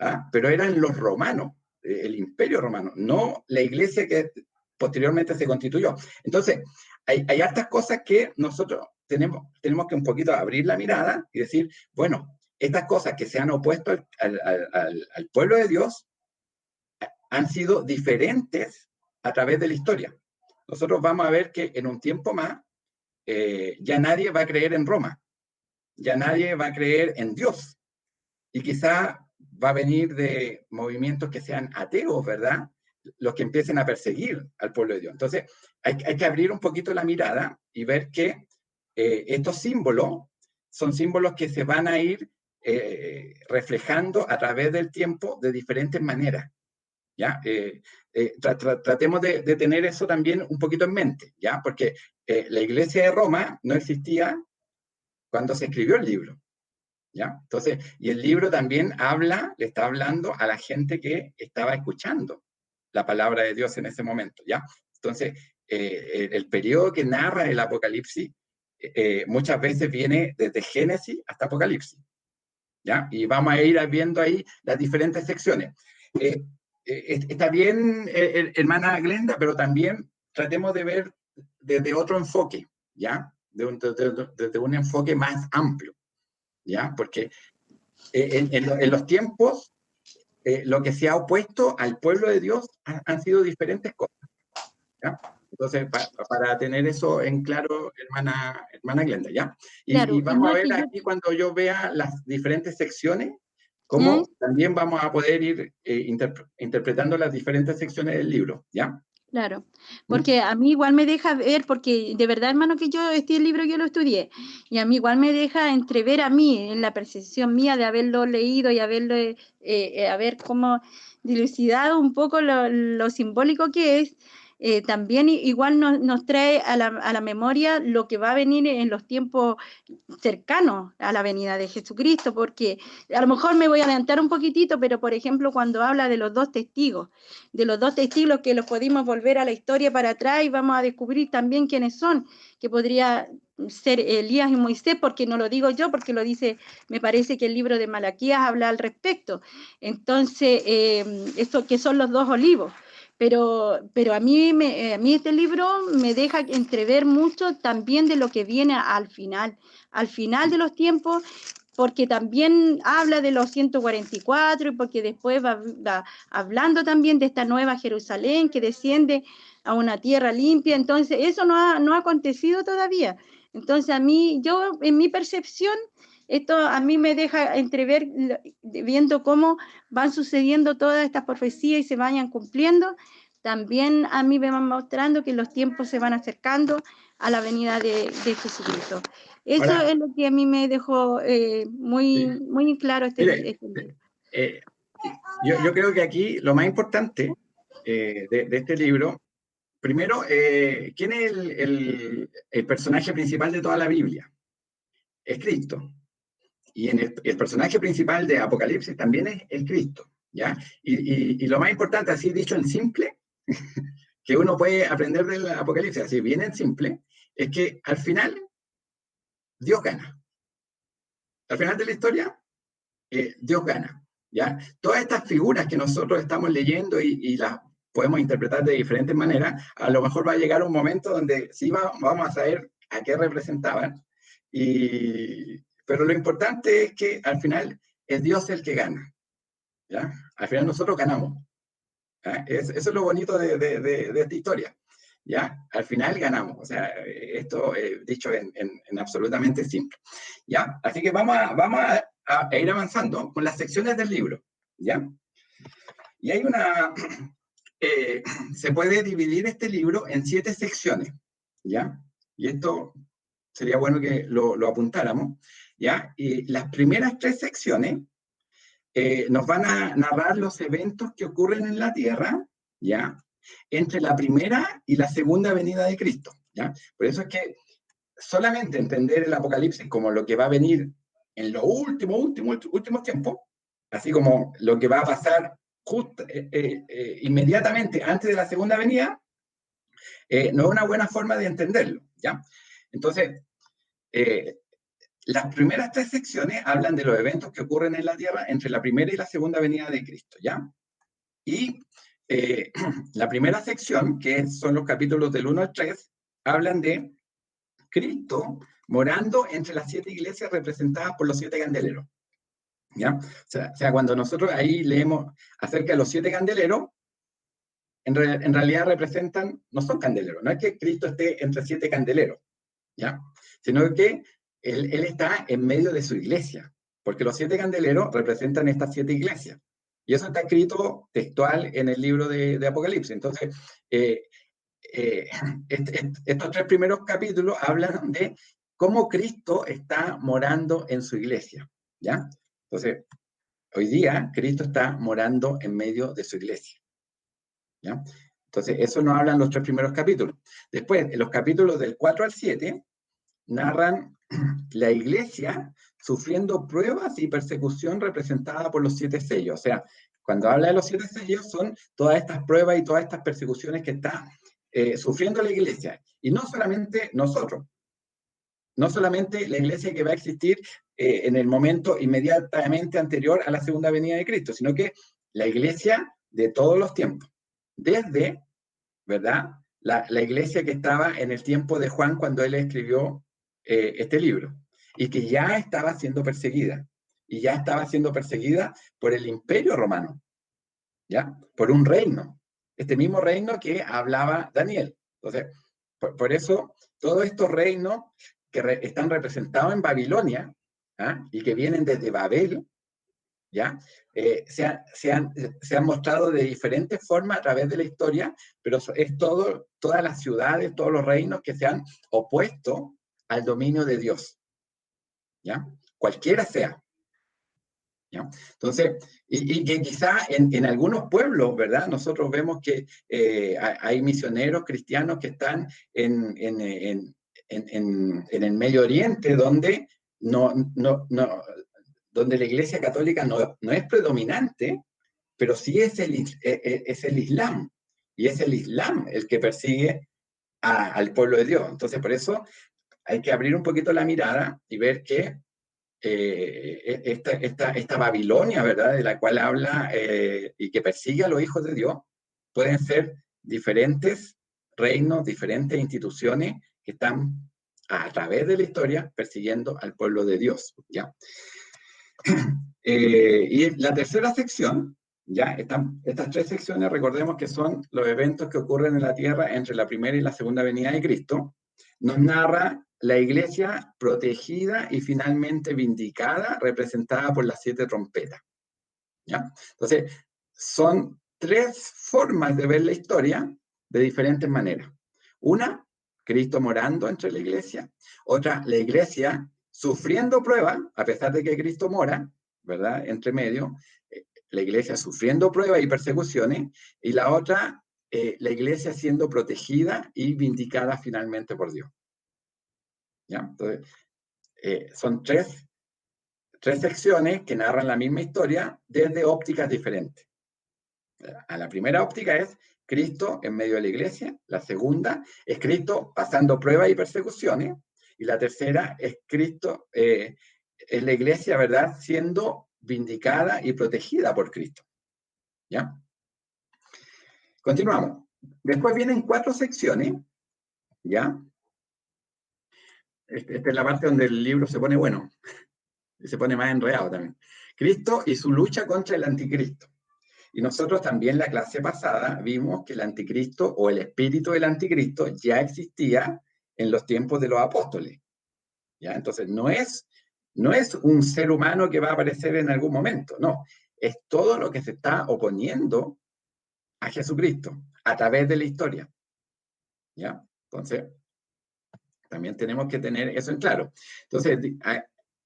¿ah? Pero eran los romanos, el imperio romano, no la iglesia que posteriormente se constituyó. Entonces, hay hartas cosas que nosotros tenemos que un poquito abrir la mirada y decir, bueno, estas cosas que se han opuesto al pueblo de Dios han sido diferentes a través de la historia. Nosotros vamos a ver que en un tiempo más ya nadie va a creer en Roma, ya nadie va a creer en Dios, y quizá va a venir de movimientos que sean ateos, ¿verdad? Los que empiecen a perseguir al pueblo de Dios. Entonces, hay que abrir un poquito la mirada y ver que estos símbolos son símbolos que se van a ir reflejando a través del tiempo de diferentes maneras, ¿ya? Tratemos de tener eso también un poquito en mente, ¿ya? Porque la iglesia de Roma no existía cuando se escribió el libro, ¿ya? Entonces, y el libro también le está hablando a la gente que estaba escuchando la palabra de Dios en ese momento, ¿ya? Entonces, el periodo que narra el Apocalipsis muchas veces viene desde Génesis hasta Apocalipsis, ¿ya? Y vamos a ir viendo ahí las diferentes secciones. Está bien, hermana Glenda, pero también tratemos de ver desde otro enfoque, ¿ya? Desde un enfoque más amplio, ¿ya? Porque en los tiempos, lo que se ha opuesto al pueblo de Dios han sido diferentes cosas, ¿ya? Entonces, para tener eso en claro, hermana Glenda, ¿ya? Claro, Y y vamos no a es ver que yo... aquí cuando yo vea las diferentes secciones, cómo también vamos a poder ir interpretando las diferentes secciones del libro, ¿ya? Claro, porque a mí igual me deja ver, porque de verdad, hermano, que yo este libro yo lo estudié, y a mí igual me deja entrever a mí, en la percepción mía de haberlo leído y haberlo, haber como dilucidado un poco lo simbólico que es, también igual nos trae a la memoria lo que va a venir en los tiempos cercanos a la venida de Jesucristo, porque a lo mejor me voy a adelantar un poquitito, pero por ejemplo cuando habla de los dos testigos que los pudimos volver a la historia para atrás y vamos a descubrir también quiénes son, que podría ser Elías y Moisés, porque no lo digo yo, porque lo dice, me parece que el libro de Malaquías habla al respecto. Entonces, eso que son los dos olivos. Pero a mí este libro me deja entrever mucho también de lo que viene al final de los tiempos, porque también habla de los 144 y porque después va hablando también de esta nueva Jerusalén que desciende a una tierra limpia. Entonces, eso no ha acontecido todavía. Entonces, yo en mi percepción, esto a mí me deja entrever, viendo cómo van sucediendo todas estas profecías y se vayan cumpliendo. También a mí me van mostrando que los tiempos se van acercando a la venida de Jesucristo. Eso Ahora, es lo que a mí me dejó muy, sí, muy claro mire, este libro. yo creo que aquí lo más importante de este libro, primero, ¿quién es el personaje principal de toda la Biblia? Es Cristo. Y el personaje principal de Apocalipsis también es el Cristo, ¿ya? Y lo más importante, así dicho en simple, que uno puede aprender del Apocalipsis, así bien en simple, es que al final Dios gana. Al final de la historia, Dios gana, ¿ya? Todas estas figuras que nosotros estamos leyendo y las podemos interpretar de diferentes maneras, a lo mejor va a llegar un momento donde sí vamos a saber a qué representaban, pero lo importante es que al final es Dios el que gana, ¿ya? Al final nosotros ganamos. Eso es lo bonito de esta historia, ¿ya? Al final ganamos, o sea, esto dicho en absolutamente simple, ¿ya? Así que vamos a ir avanzando con las secciones del libro, ¿ya? Y hay se puede dividir este libro en 7 secciones, ¿ya? Y esto sería bueno que lo apuntáramos, ¿ya? Y las primeras 3 secciones nos van a narrar los eventos que ocurren en la Tierra, ¿ya? Entre la primera y la segunda venida de Cristo, ¿ya? Por eso es que solamente entender el Apocalipsis como lo que va a venir en los últimos tiempos, así como lo que va a pasar inmediatamente antes de la segunda venida, no es una buena forma de entenderlo, ¿ya? Entonces, las primeras 3 secciones hablan de los eventos que ocurren en la tierra entre la primera y la segunda venida de Cristo, ¿ya? Y la primera sección, que son los capítulos del 1 al 3, hablan de Cristo morando entre las 7 iglesias representadas por los 7 candeleros, ¿ya? O sea, cuando nosotros ahí leemos acerca de los 7 candeleros, en realidad representan, no son candeleros, no es que Cristo esté entre 7 candeleros, ¿ya? Sino que él está en medio de su iglesia, porque los 7 candeleros representan estas 7 iglesias. Y eso está escrito textual en el libro de Apocalipsis. Entonces, estos 3 primeros capítulos hablan de cómo Cristo está morando en su iglesia, ¿ya? Entonces, hoy día Cristo está morando en medio de su iglesia, ¿ya? Entonces, eso nos hablan los 3 primeros capítulos. Después, en los capítulos del 4 al 7, narran la iglesia sufriendo pruebas y persecución representada por los 7 sellos. O sea, cuando habla de los 7 sellos, son todas estas pruebas y todas estas persecuciones que está sufriendo la iglesia. Y no solamente nosotros, no solamente la iglesia que va a existir en el momento inmediatamente anterior a la segunda venida de Cristo, sino que la iglesia de todos los tiempos. Desde, ¿verdad?, la iglesia que estaba en el tiempo de Juan cuando él escribió este libro, y que ya estaba siendo perseguida, y ya estaba siendo perseguida por el Imperio Romano, ¿ya? Por un reino, este mismo reino que hablaba Daniel. Entonces, por eso, todos estos reinos que están representados en Babilonia, ¿ah?, y que vienen desde Babel, ¿ya? Se han mostrado de diferentes formas a través de la historia, pero es todas las ciudades, todos los reinos que se han opuesto al dominio de Dios, ¿ya? Cualquiera sea, ¿ya? Entonces, y que quizá en algunos pueblos, ¿verdad? Nosotros vemos que hay misioneros cristianos que están en el Medio Oriente, donde donde la Iglesia Católica no es predominante, pero sí es el Islam, y es el Islam el que persigue al pueblo de Dios. Entonces, por eso hay que abrir un poquito la mirada y ver que esta Babilonia, ¿verdad?, de la cual habla y que persigue a los hijos de Dios, pueden ser diferentes reinos, diferentes instituciones que están a través de la historia persiguiendo al pueblo de Dios, ¿ya? Y la tercera sección, ya estas 3 secciones, recordemos que son los eventos que ocurren en la tierra entre la primera y la segunda venida de Cristo, nos narra la iglesia protegida y finalmente vindicada, representada por las 7 trompetas, ¿ya? Entonces, son 3 formas de ver la historia de diferentes maneras. Una, Cristo morando entre la iglesia. Otra, la iglesia sufriendo pruebas, a pesar de que Cristo mora, ¿verdad?, entre medio, la iglesia sufriendo pruebas y persecuciones. Y la otra, la iglesia siendo protegida y vindicada finalmente por Dios, ¿ya? Entonces, son tres secciones que narran la misma historia desde ópticas diferentes. A la primera óptica es Cristo en medio de la iglesia, la segunda es Cristo pasando pruebas y persecuciones, y la tercera es Cristo, es la iglesia, ¿verdad?, siendo vindicada y protegida por Cristo, ¿ya? Continuamos. Después vienen 4 secciones, ¿ya? Esta es la parte donde el libro se pone bueno, y se pone más enredado también. Cristo y su lucha contra el anticristo. Y nosotros también la clase pasada vimos que el anticristo o el espíritu del anticristo ya existía en los tiempos de los apóstoles, ¿ya? Entonces no es un ser humano que va a aparecer en algún momento, no. Es todo lo que se está oponiendo a Jesucristo a través de la historia, ¿ya? Entonces, también tenemos que tener eso en claro. Entonces,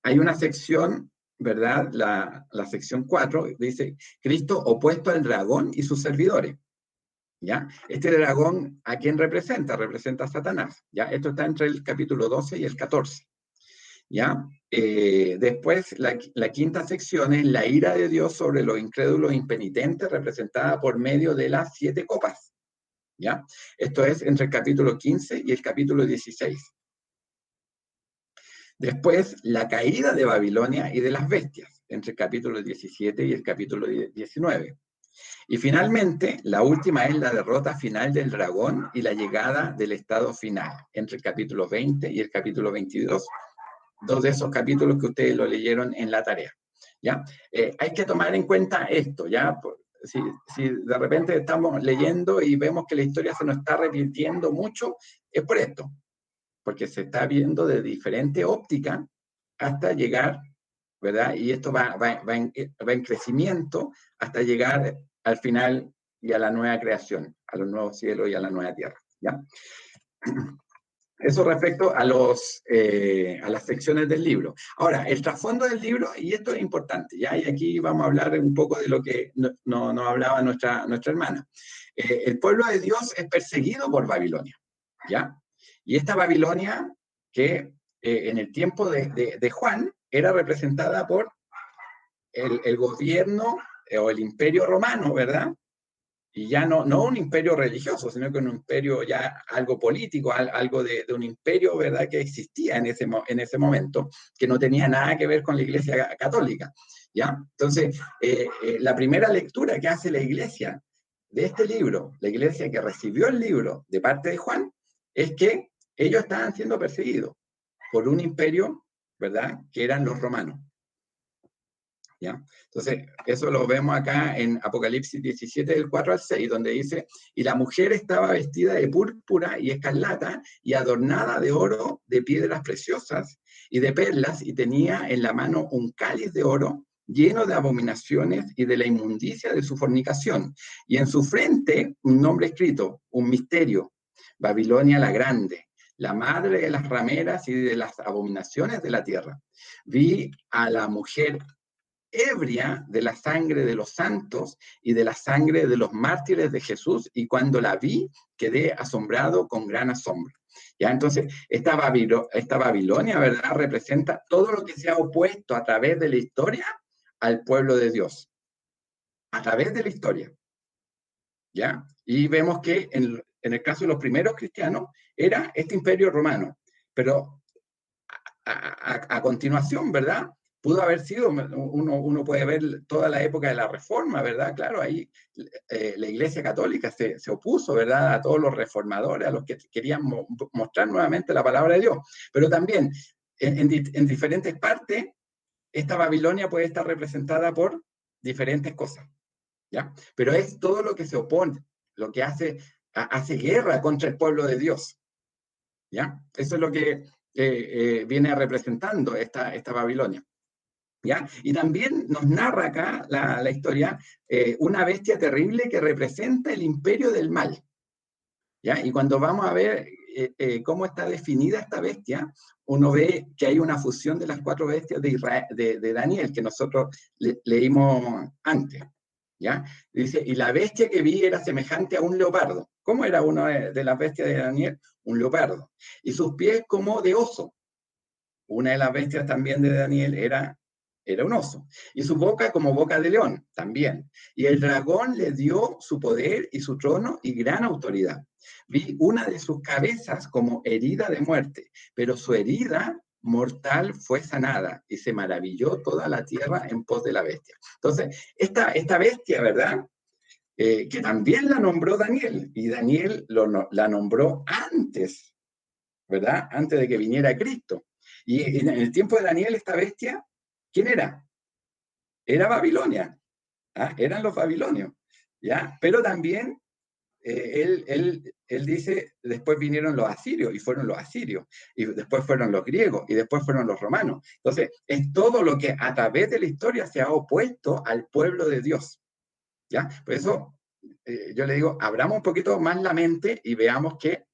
hay una sección, ¿verdad? La sección 4 dice, Cristo opuesto al dragón y sus servidores, ¿ya? Este dragón, ¿a quién representa? Representa a Satanás, ¿ya? Esto está entre el capítulo 12 y el 14, ¿ya? Después, la quinta sección es la ira de Dios sobre los incrédulos impenitentes, representada por medio de las 7 copas. ¿Ya? Esto es entre el capítulo 15 y el capítulo 16. Después, la caída de Babilonia y de las bestias, entre el capítulo 17 y el capítulo 19. Y finalmente, la última es la derrota final del dragón y la llegada del estado final, entre el capítulo 20 y el capítulo 22. 2 de esos capítulos que ustedes lo leyeron en la tarea. ¿Ya? Hay que tomar en cuenta esto, ¿ya? Si de repente estamos leyendo y vemos que la historia se nos está repitiendo mucho, es por esto, porque se está viendo de diferente óptica hasta llegar, ¿verdad? Y esto va en crecimiento hasta llegar al final y a la nueva creación, a los nuevos cielos y a la nueva tierra, ¿ya? Eso respecto a las secciones del libro. Ahora, el trasfondo del libro, y esto es importante, ¿ya? Y aquí vamos a hablar un poco de lo que nos hablaba nuestra hermana. El pueblo de Dios es perseguido por Babilonia, ¿ya? Y esta Babilonia, que en el tiempo de Juan, era representada por el gobierno o el imperio romano, ¿verdad? Y ya no un imperio religioso, sino que un imperio ya algo político, algo de un imperio, ¿verdad?, que existía en ese momento, que no tenía nada que ver con la Iglesia Católica, ¿ya? Entonces, la primera lectura que hace la Iglesia de este libro, la Iglesia que recibió el libro de parte de Juan, es que ellos estaban siendo perseguidos por un imperio, ¿verdad?, que eran los romanos. ¿Ya? Entonces, eso lo vemos acá en Apocalipsis 17, del 4 al 6, donde dice, y la mujer estaba vestida de púrpura y escarlata y adornada de oro, de piedras preciosas y de perlas, y tenía en la mano un cáliz de oro lleno de abominaciones y de la inmundicia de su fornicación, y en su frente un nombre escrito, un misterio, Babilonia la Grande, la madre de las rameras y de las abominaciones de la tierra. Vi a la mujer ebria de la sangre de los santos y de la sangre de los mártires de Jesús, y cuando la vi quedé asombrado con gran asombro. ¿Ya? Entonces, esta Babilonia, ¿verdad?, representa todo lo que se ha opuesto a través de la historia al pueblo de Dios, a través de la historia. ¿Ya? Y vemos que en el caso de los primeros cristianos era este imperio romano, pero a continuación, ¿verdad?, pudo haber sido, uno puede ver toda la época de la Reforma, ¿verdad? Claro, ahí la Iglesia Católica se opuso, ¿verdad?, a todos los reformadores, a los que querían mostrar nuevamente la palabra de Dios. Pero también, en diferentes partes, esta Babilonia puede estar representada por diferentes cosas, ¿ya? Pero es todo lo que se opone, lo que hace guerra contra el pueblo de Dios, ¿ya? Eso es lo que viene representando esta Babilonia. ¿Ya? Y también nos narra acá la historia una bestia terrible que representa el imperio del mal. ¿Ya? Y cuando vamos a ver cómo está definida esta bestia, uno ve que hay una fusión de las 4 bestias de Daniel, que nosotros leímos antes. ¿Ya? Dice, y la bestia que vi era semejante a un leopardo. ¿Cómo era una de las bestias de Daniel? Un leopardo. Y sus pies como de oso. Una de las bestias también de Daniel era un oso. Y su boca como boca de león, también. Y el dragón le dio su poder y su trono y gran autoridad. Vi una de sus cabezas como herida de muerte, pero su herida mortal fue sanada y se maravilló toda la tierra en pos de la bestia. Entonces, esta bestia, ¿verdad?, que también la nombró Daniel, y Daniel la nombró antes, ¿verdad?, antes de que viniera Cristo. Y en el tiempo de Daniel, esta bestia, ¿quién era? Era Babilonia. ¿Ah? Eran los babilonios. ¿Ya? Pero también él dice, después vinieron los asirios, y fueron los asirios, y después fueron los griegos, y después fueron los romanos. Entonces, es todo lo que a través de la historia se ha opuesto al pueblo de Dios. ¿Ya? Por eso, yo le digo, abramos un poquito más la mente y veamos que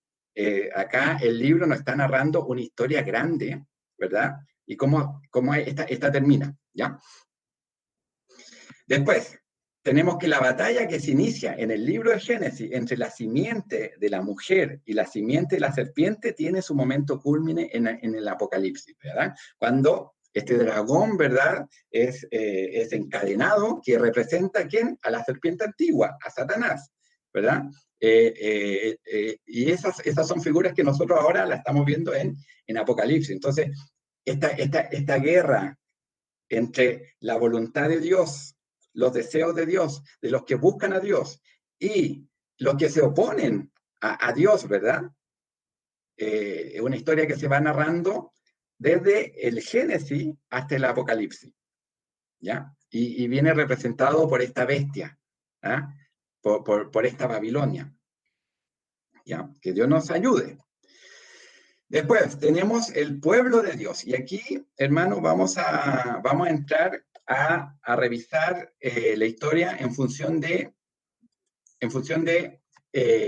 acá el libro nos está narrando una historia grande, ¿verdad? Y cómo esta termina, ¿ya? Después, tenemos que la batalla que se inicia en el libro de Génesis entre la simiente de la mujer y la simiente de la serpiente tiene su momento cúlmine en el Apocalipsis, ¿verdad? Cuando Este dragón, ¿verdad? Es encadenado, que representa ¿a quién? A la serpiente antigua, a Satanás, ¿verdad? Y esas son figuras que nosotros ahora la estamos viendo en Apocalipsis. Entonces, esta guerra entre la voluntad de Dios, los deseos de Dios, de los que buscan a Dios, y los que se oponen a Dios, ¿verdad? Es una historia que se va narrando desde el Génesis hasta el Apocalipsis, ¿ya? Y viene representado por esta bestia, ¿ah? por esta Babilonia, ¿ya? Que Dios nos ayude. Después tenemos el pueblo de Dios. Y aquí, hermanos, vamos a entrar a revisar la historia en función de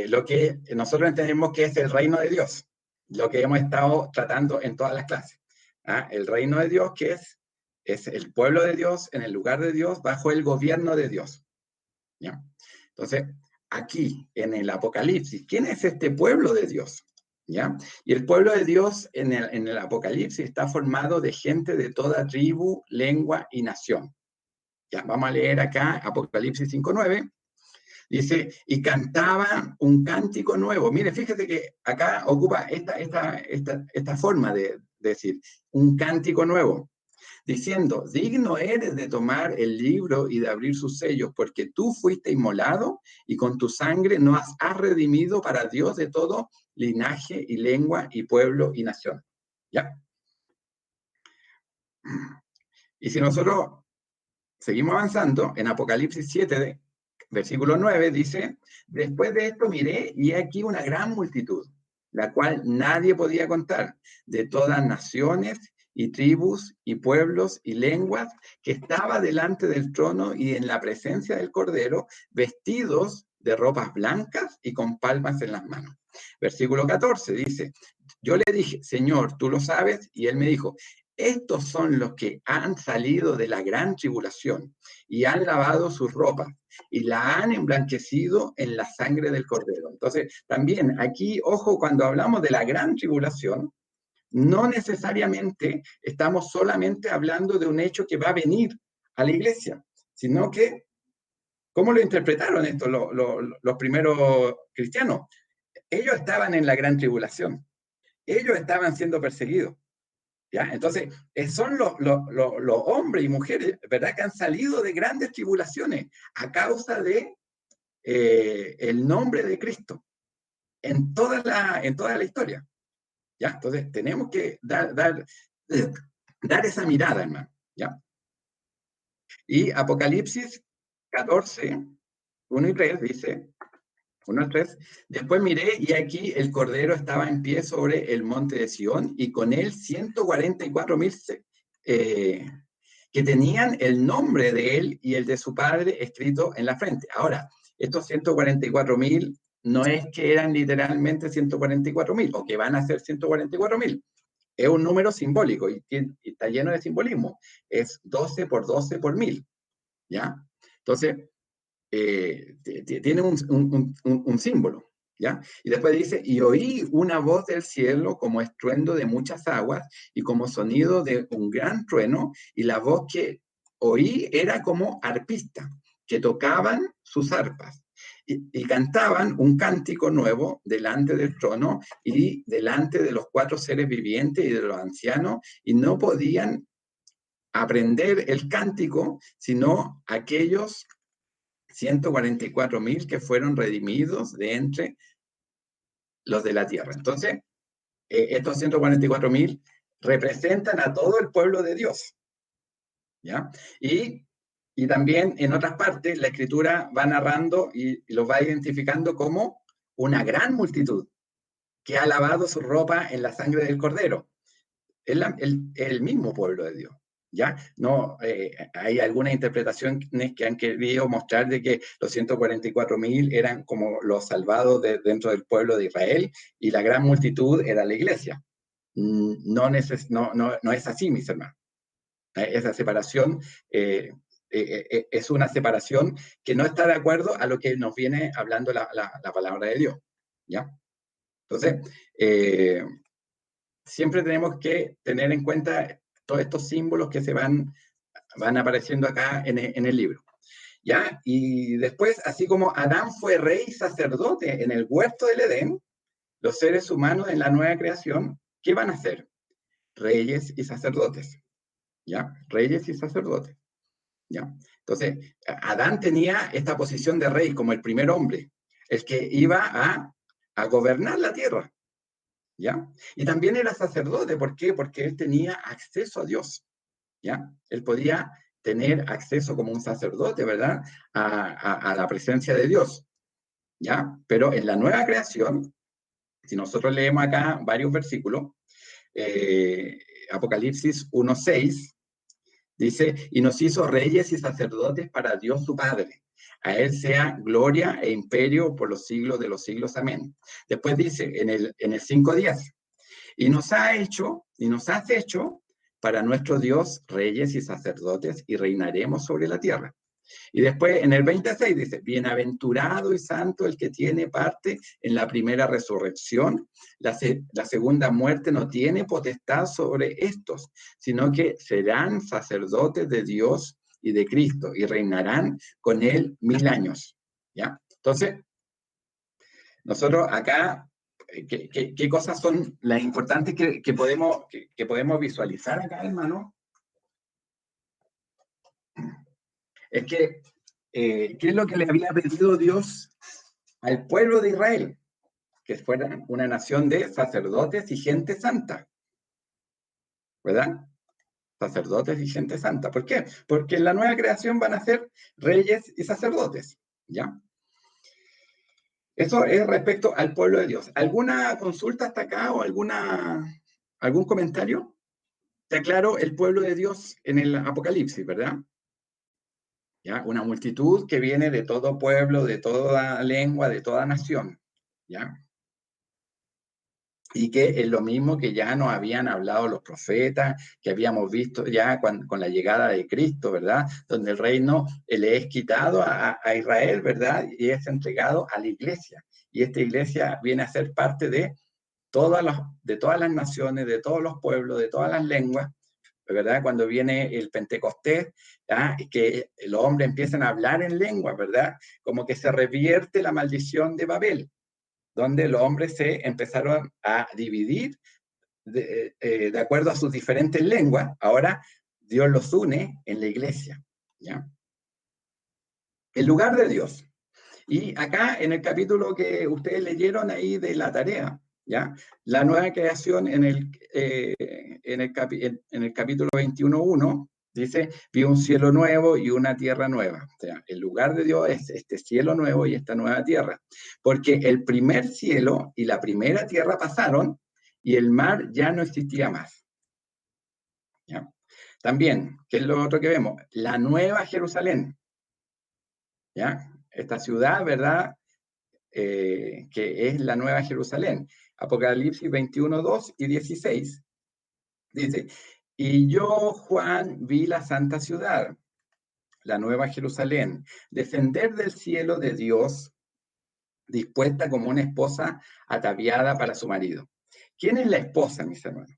lo que nosotros entendemos que es el reino de Dios, lo que hemos estado tratando en todas las clases. ¿Ah? El reino de Dios, que es el pueblo de Dios en el lugar de Dios, bajo el gobierno de Dios. ¿Ya? Entonces, aquí en el Apocalipsis, ¿quién es este pueblo de Dios? ¿Ya? Y el pueblo de Dios en el Apocalipsis está formado de gente de toda tribu, lengua y nación. Ya, vamos a leer acá Apocalipsis 5:9. Dice, y cantaban un cántico nuevo. Mire, fíjate que acá ocupa esta forma de decir, un cántico nuevo, diciendo, digno eres de tomar el libro y de abrir sus sellos, porque tú fuiste inmolado y con tu sangre nos has redimido para Dios de todo linaje y lengua y pueblo y nación. ¿Ya? Y si nosotros seguimos avanzando, en Apocalipsis 7, versículo 9, dice, después de esto miré y he aquí una gran multitud, la cual nadie podía contar, de todas naciones y tribus y pueblos y lenguas, que estaba delante del trono y en la presencia del Cordero, vestidos de ropas blancas y con palmas en las manos. Versículo 14 dice, yo le dije, Señor, tú lo sabes, y él me dijo, estos son los que han salido de la gran tribulación y han lavado sus ropas y la han emblanquecido en la sangre del Cordero. Entonces, también aquí, ojo, cuando hablamos de la gran tribulación, no necesariamente estamos solamente hablando de un hecho que va a venir a la iglesia, sino que, ¿cómo lo interpretaron esto los primeros cristianos? Ellos estaban en la gran tribulación, ellos estaban siendo perseguidos. ¿Ya? Entonces, son los hombres y mujeres, ¿verdad?, que han salido de grandes tribulaciones a causa de el nombre de Cristo en toda la historia. ¿Ya? Entonces, tenemos que dar esa mirada, hermano. ¿Ya? Y Apocalipsis 14, 1 y 3 dice, 1 al 3, después miré y aquí el Cordero estaba en pie sobre el monte de Sión y con él 144,000 que tenían el nombre de él y el de su padre escrito en la frente. Ahora, estos 144,000 no es que eran literalmente 144,000 o que van a ser 144,000. Es un número simbólico y está lleno de simbolismo. Es 12 por 12 por 1000. ¿Ya? Entonces, tiene un símbolo, ¿ya? Y después dice, y oí una voz del cielo como estruendo de muchas aguas y como sonido de un gran trueno, y la voz que oí era como arpista, que tocaban sus arpas. Y cantaban un cántico nuevo delante del trono y delante de los 4 seres vivientes y de los ancianos, y no podían aprender el cántico, sino aquellos 144,000 que fueron redimidos de entre los de la tierra. Entonces, estos 144,000 representan a todo el pueblo de Dios. ¿Ya? Y también en otras partes la Escritura va narrando y los va identificando como una gran multitud que ha lavado su ropa en la sangre del Cordero. Es el mismo pueblo de Dios. ¿Ya? No, hay algunas interpretaciones que han querido mostrar de que los 144,000 eran como los salvados dentro del pueblo de Israel y la gran multitud era la iglesia. No es así, mis hermanos. Esa separación es una separación que no está de acuerdo a lo que nos viene hablando la palabra de Dios. ¿Ya? Entonces, siempre tenemos que tener en cuenta todos estos símbolos que se van apareciendo acá en el libro. ¿Ya? Y después, así como Adán fue rey y sacerdote en el huerto del Edén, los seres humanos en la nueva creación, ¿qué van a hacer? Reyes y sacerdotes. ¿Ya? Reyes y sacerdotes. ¿Ya? Entonces, Adán tenía esta posición de rey como el primer hombre, el que iba a gobernar la tierra. ¿Ya? Y también era sacerdote. ¿Por qué? Porque él tenía acceso a Dios. ¿Ya? Él podía tener acceso como un sacerdote, ¿verdad? A la presencia de Dios. ¿Ya? Pero en la nueva creación, si nosotros leemos acá varios versículos, Apocalipsis 1:6, dice, y nos hizo reyes y sacerdotes para Dios su Padre. A él sea gloria e imperio por los siglos de los siglos. Amén. Después dice en el 5:10, y nos has hecho para nuestro Dios reyes y sacerdotes y reinaremos sobre la tierra. Y después en el 26 dice, bienaventurado y santo el que tiene parte en la primera resurrección. La segunda muerte no tiene potestad sobre estos, sino que serán sacerdotes de Dios y de Cristo y reinarán con él 1000 años. ¿Ya? Entonces, nosotros acá, ¿qué cosas son las importantes que podemos visualizar acá, hermano? Es que, ¿qué es lo que le había pedido Dios al pueblo de Israel? Que fueran una nación de sacerdotes y gente santa, ¿verdad? Sacerdotes y gente santa. ¿Por qué? Porque en la nueva creación van a ser reyes y sacerdotes, ¿ya? Eso es respecto al pueblo de Dios. ¿Alguna consulta hasta acá o algún comentario? Está claro el pueblo de Dios en el Apocalipsis, ¿verdad? ¿Ya? Una multitud que viene de todo pueblo, de toda lengua, de toda nación, ¿ya? Y que es lo mismo que ya nos habían hablado los profetas, que habíamos visto ya con la llegada de Cristo, ¿verdad? Donde el reino le es quitado a Israel, ¿verdad? Y es entregado a la iglesia. Y esta iglesia viene a ser parte de todas las naciones, de todos los pueblos, de todas las lenguas, ¿verdad? Cuando viene el Pentecostés, ¿ya? Que los hombres empiezan a hablar en lengua, ¿verdad? Como que se revierte la maldición de Babel, donde los hombres se empezaron a dividir de acuerdo a sus diferentes lenguas. Ahora Dios los une en la iglesia, ¿ya? El lugar de Dios. Y acá en el capítulo que ustedes leyeron ahí de la tarea, ¿ya? La nueva creación en el capítulo 21:1 dice, vi un cielo nuevo y una tierra nueva. O sea, el lugar de Dios es este cielo nuevo y esta nueva tierra. Porque el primer cielo y la primera tierra pasaron y el mar ya no existía más. ¿Ya? También, ¿qué es lo otro que vemos? La nueva Jerusalén. ¿Ya? Esta ciudad, ¿verdad? Que es la nueva Jerusalén. Apocalipsis 21:2 y 16. Dice, y yo, Juan, vi la santa ciudad, la nueva Jerusalén, descender del cielo de Dios, dispuesta como una esposa ataviada para su marido. ¿Quién es la esposa, mis hermanos?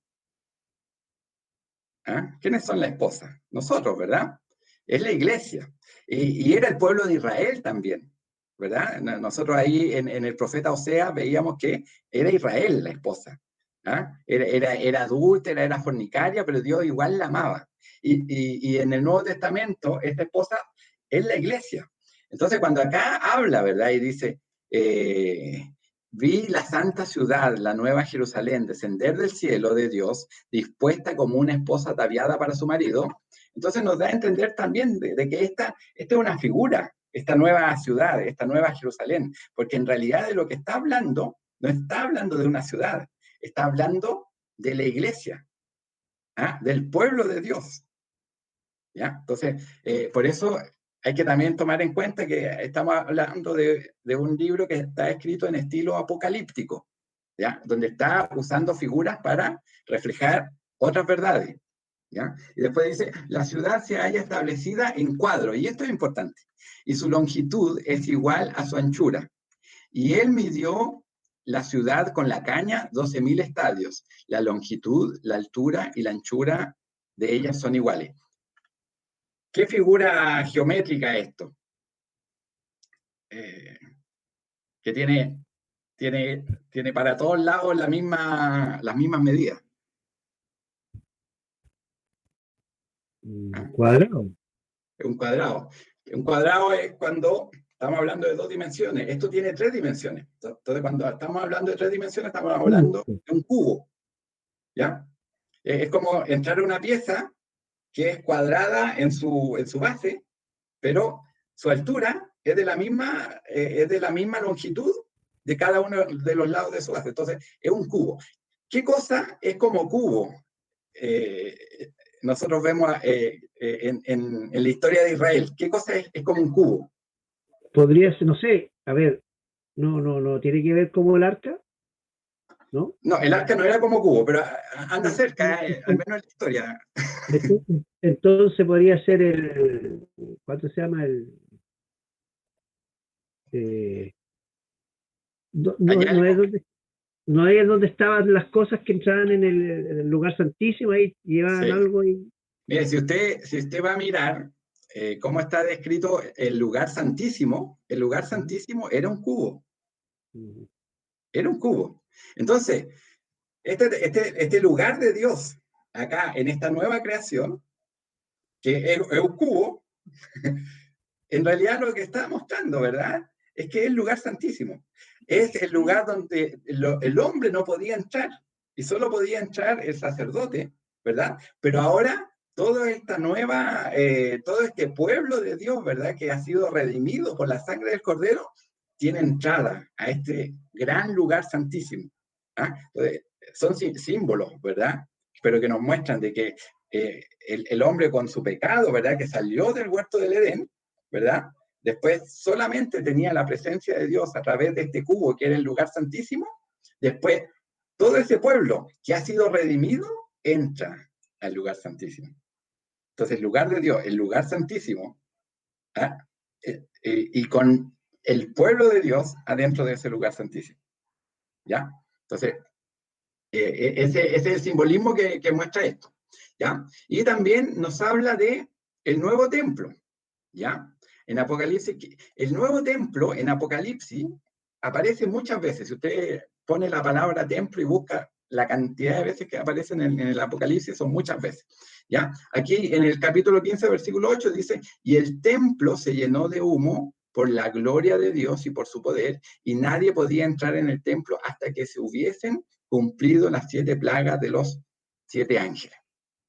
¿Ah? ¿Quiénes son la esposa? Nosotros, ¿verdad? Es la iglesia. Y era el pueblo de Israel también, ¿verdad? Nosotros ahí en el profeta Oseas veíamos que era Israel la esposa. ¿Ah? Era adúltera, era fornicaria, pero Dios igual la amaba. Y en el Nuevo Testamento, esta esposa es la iglesia. Entonces, cuando acá habla, ¿verdad? Y dice, vi la santa ciudad, la nueva Jerusalén, descender del cielo de Dios, dispuesta como una esposa ataviada para su marido. Entonces nos da a entender también de que esta es una figura, esta nueva ciudad, esta nueva Jerusalén, porque en realidad de lo que está hablando, no está hablando de una ciudad, está hablando de la iglesia, ¿ah? Del pueblo de Dios. ¿Ya? Entonces, por eso hay que también tomar en cuenta que estamos hablando de un libro que está escrito en estilo apocalíptico, ¿ya? Donde está usando figuras para reflejar otras verdades, ¿ya? Y después dice, la ciudad se halla establecida en cuadro, y esto es importante, y su longitud es igual a su anchura. Y él midió la ciudad con la caña 12.000 estadios, la longitud, la altura y la anchura de ellas son iguales. ¿Qué figura geométrica es esto? Que tiene para todos lados las mismas medidas. Cuadrado. Un cuadrado. Un cuadrado es cuando estamos hablando de 2 dimensiones. Esto tiene 3 dimensiones. Entonces, cuando estamos hablando de 3 dimensiones, estamos hablando de un cubo. ¿Ya? Es como entrar a una pieza que es cuadrada en su base, pero su altura es de la misma longitud de cada uno de los lados de su base. Entonces, es un cubo. ¿Qué cosa es como cubo? Nosotros vemos en la historia de Israel, ¿qué cosa es como un cubo? Podría ser, no sé, a ver, no, tiene que ver como el arca, ¿no? No, el arca no era como cubo, pero anda cerca, al menos en la historia. Entonces podría ser ¿cuánto se llama? No es donde estaban las cosas que entraban en el lugar santísimo, ahí llevaban Sí. algo y... Mire, si usted va a mirar cómo está descrito el lugar santísimo era un cubo. Era un cubo. Entonces, este lugar de Dios, acá en esta nueva creación, que es un cubo, en realidad lo que está mostrando, ¿verdad? Es que es el lugar santísimo. Es el lugar donde el hombre no podía entrar, y solo podía entrar el sacerdote, ¿verdad? Pero ahora todo este pueblo de Dios, ¿verdad? Que ha sido redimido por la sangre del Cordero, tiene entrada a este gran lugar santísimo. ¿Ah? Entonces, son símbolos, ¿verdad? Pero que nos muestran de que el hombre con su pecado, ¿verdad? Que salió del huerto del Edén, ¿verdad? Después solamente tenía la presencia de Dios a través de este cubo que era el lugar santísimo. Después, todo ese pueblo que ha sido redimido entra al lugar santísimo. Entonces, el lugar de Dios, el lugar santísimo, ¿ah? Y con el pueblo de Dios adentro de ese lugar santísimo. ¿Ya? Entonces, ese es el simbolismo que muestra esto. ¿Ya? Y también nos habla de el nuevo templo. ¿Ya? En Apocalipsis, el nuevo templo en Apocalipsis aparece muchas veces. Si usted pone la palabra templo y busca la cantidad de veces que aparecen en el Apocalipsis, son muchas veces. ¿Ya? Aquí en el capítulo 15, versículo 8 dice, y el templo se llenó de humo por la gloria de Dios y por su poder, y nadie podía entrar en el templo hasta que se hubiesen cumplido las 7 plagas de los 7 ángeles.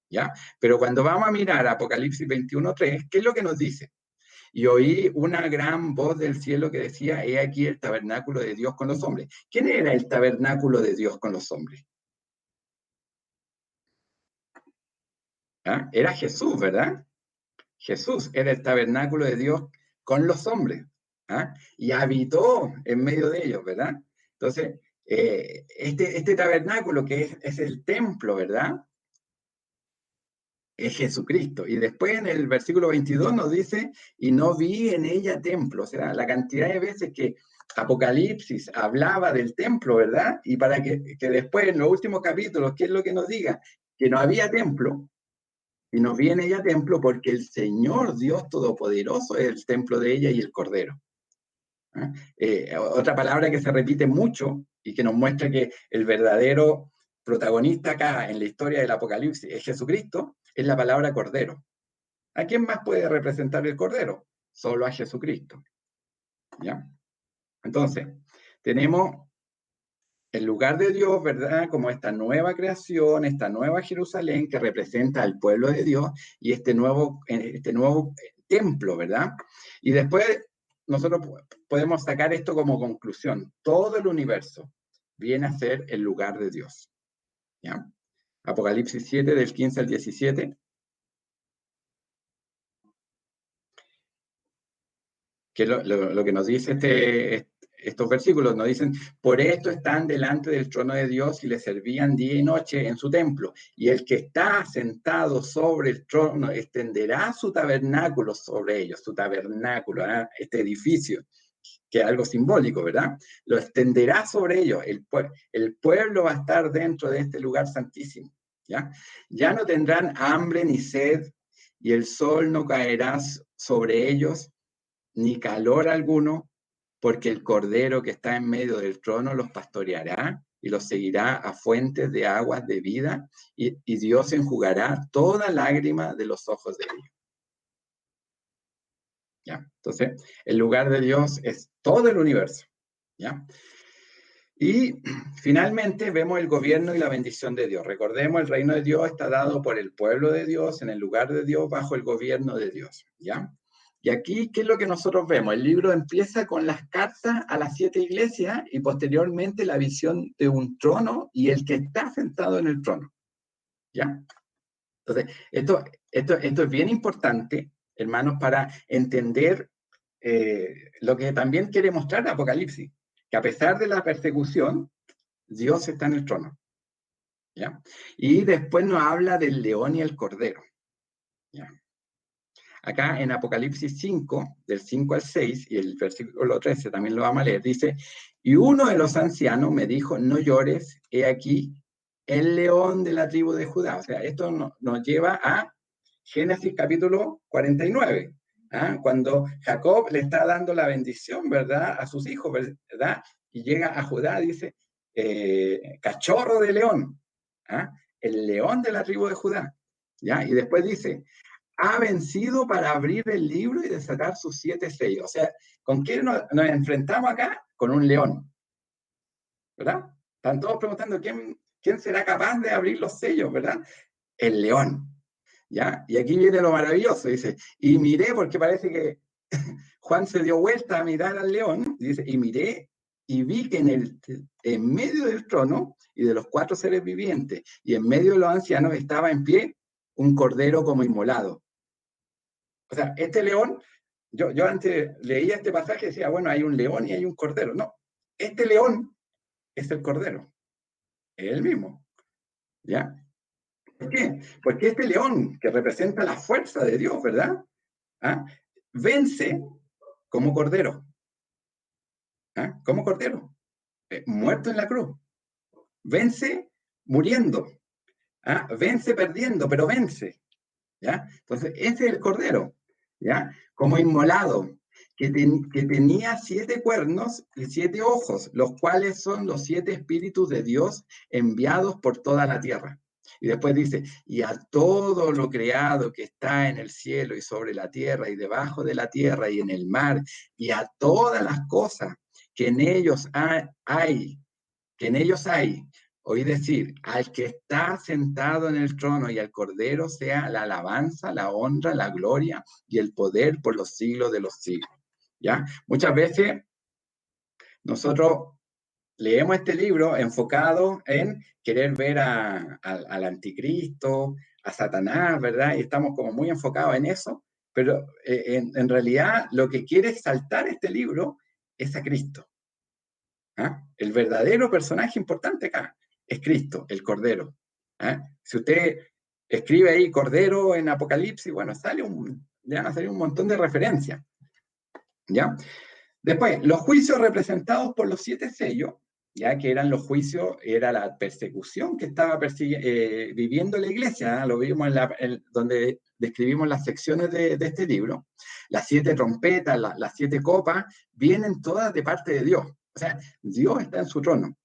¿Ya? Pero cuando vamos a mirar Apocalipsis 21:3, ¿qué es lo que nos dice? Y oí una gran voz del cielo que decía, he aquí el tabernáculo de Dios con los hombres. ¿Quién era el tabernáculo de Dios con los hombres? ¿Ah? Era Jesús, ¿verdad? Jesús era el tabernáculo de Dios con los hombres. ¿Ah? Y habitó en medio de ellos, ¿verdad? Entonces, este tabernáculo que es el templo, ¿verdad? Es Jesucristo. Y después en el versículo 22 nos dice, y no vi en ella templo. O sea, la cantidad de veces que Apocalipsis hablaba del templo, ¿verdad? Y para que después en los últimos capítulos, ¿qué es lo que nos diga? Que no había templo, y no vi en ella templo porque el Señor Dios Todopoderoso es el templo de ella y el Cordero. ¿Ah? Otra palabra que se repite mucho y que nos muestra que el verdadero protagonista acá en la historia del Apocalipsis es Jesucristo, es la palabra Cordero. ¿A quién más puede representar el Cordero? Solo a Jesucristo. ¿Ya? Entonces, tenemos el lugar de Dios, ¿verdad? Como esta nueva creación, esta nueva Jerusalén que representa al pueblo de Dios y este nuevo templo, ¿verdad? Y después nosotros podemos sacar esto como conclusión. Todo el universo viene a ser el lugar de Dios. ¿Ya? Apocalipsis 7, del 15 al 17. Que lo que nos dice estos versículos, nos dicen, por esto están delante del trono de Dios y le servían día y noche en su templo, y el que está sentado sobre el trono extenderá su tabernáculo sobre ellos, su tabernáculo, ¿eh? Este edificio, que es algo simbólico, ¿verdad? Lo extenderá sobre ellos, el pueblo va a estar dentro de este lugar santísimo, ¿ya? Ya no tendrán hambre ni sed, y el sol no caerá sobre ellos, ni calor alguno, porque el Cordero que está en medio del trono los pastoreará y los seguirá a fuentes de aguas de vida, y Dios enjugará toda lágrima de los ojos de ellos. ¿Ya? Entonces, el lugar de Dios es todo el universo. ¿Ya? Y finalmente vemos el gobierno y la bendición de Dios. Recordemos, el reino de Dios está dado por el pueblo de Dios, en el lugar de Dios, bajo el gobierno de Dios. ¿Ya? Y aquí, ¿qué es lo que nosotros vemos? El libro empieza con las cartas a las 7 iglesias y posteriormente la visión de un trono y el que está sentado en el trono. ¿Ya? Entonces, esto es bien importante, hermanos, para entender lo que también quiere mostrar Apocalipsis, que a pesar de la persecución, Dios está en el trono. ¿Ya? Y después nos habla del león y el cordero. ¿Ya? Acá en Apocalipsis 5, del 5 al 6, y el versículo 13 también lo vamos a leer, dice, y uno de los ancianos me dijo, no llores, he aquí el león de la tribu de Judá. O sea, esto nos lleva a Génesis capítulo 49, ¿ah? Cuando Jacob le está dando la bendición, ¿verdad?, a sus hijos, ¿verdad? Y llega a Judá, dice, cachorro de león, ¿ah? El león de la tribu de Judá, ¿ya? Y después dice, ha vencido para abrir el libro y desatar sus 7 sellos. O sea, ¿con qué nos enfrentamos acá? Con un león, ¿verdad? Están todos preguntando quién será capaz de abrir los sellos, ¿verdad? El león, ¿ya? Y aquí viene lo maravilloso, dice, y miré, porque parece que Juan se dio vuelta a mirar al león, dice, y miré y vi que en medio del trono y de los 4 seres vivientes y en medio de los ancianos estaba en pie un cordero como inmolado. O sea, este león, yo antes leía este pasaje y decía, bueno, hay un león y hay un cordero. No, este león es el cordero, es el mismo, ¿ya? ¿Por qué? Porque este león, que representa la fuerza de Dios, ¿verdad? ¿Ah? Vence como cordero. ¿Ah? Como cordero, muerto en la cruz. Vence muriendo. ¿Ah? Vence perdiendo, pero vence. ¿Ya? Entonces, ese es el cordero, ¿ya? Como inmolado, que tenía 7 cuernos y 7 ojos, los cuales son los 7 espíritus de Dios enviados por toda la tierra. Y después dice, y a todo lo creado que está en el cielo y sobre la tierra y debajo de la tierra y en el mar, y a todas las cosas que en ellos hay, oí decir, al que está sentado en el trono y al Cordero sea la alabanza, la honra, la gloria y el poder por los siglos de los siglos. ¿Ya? Muchas veces nosotros leemos este libro enfocado en querer ver al anticristo, a Satanás, ¿verdad? Y estamos como muy enfocados en eso, pero en realidad lo que quiere exaltar este libro es a Cristo. ¿Ah? El verdadero personaje importante acá es Cristo, el Cordero. ¿Ah? Si usted escribe ahí Cordero en Apocalipsis, bueno, ya va a salir un montón de referencias. ¿Ya? Después, los juicios representados por los 7 sellos, ya que eran los juicios, era la persecución que estaba viviendo la iglesia, ¿eh? Lo vimos donde describimos las secciones de este libro. Las 7 trompetas, las 7 copas, vienen todas de parte de Dios. O sea, Dios está en su trono.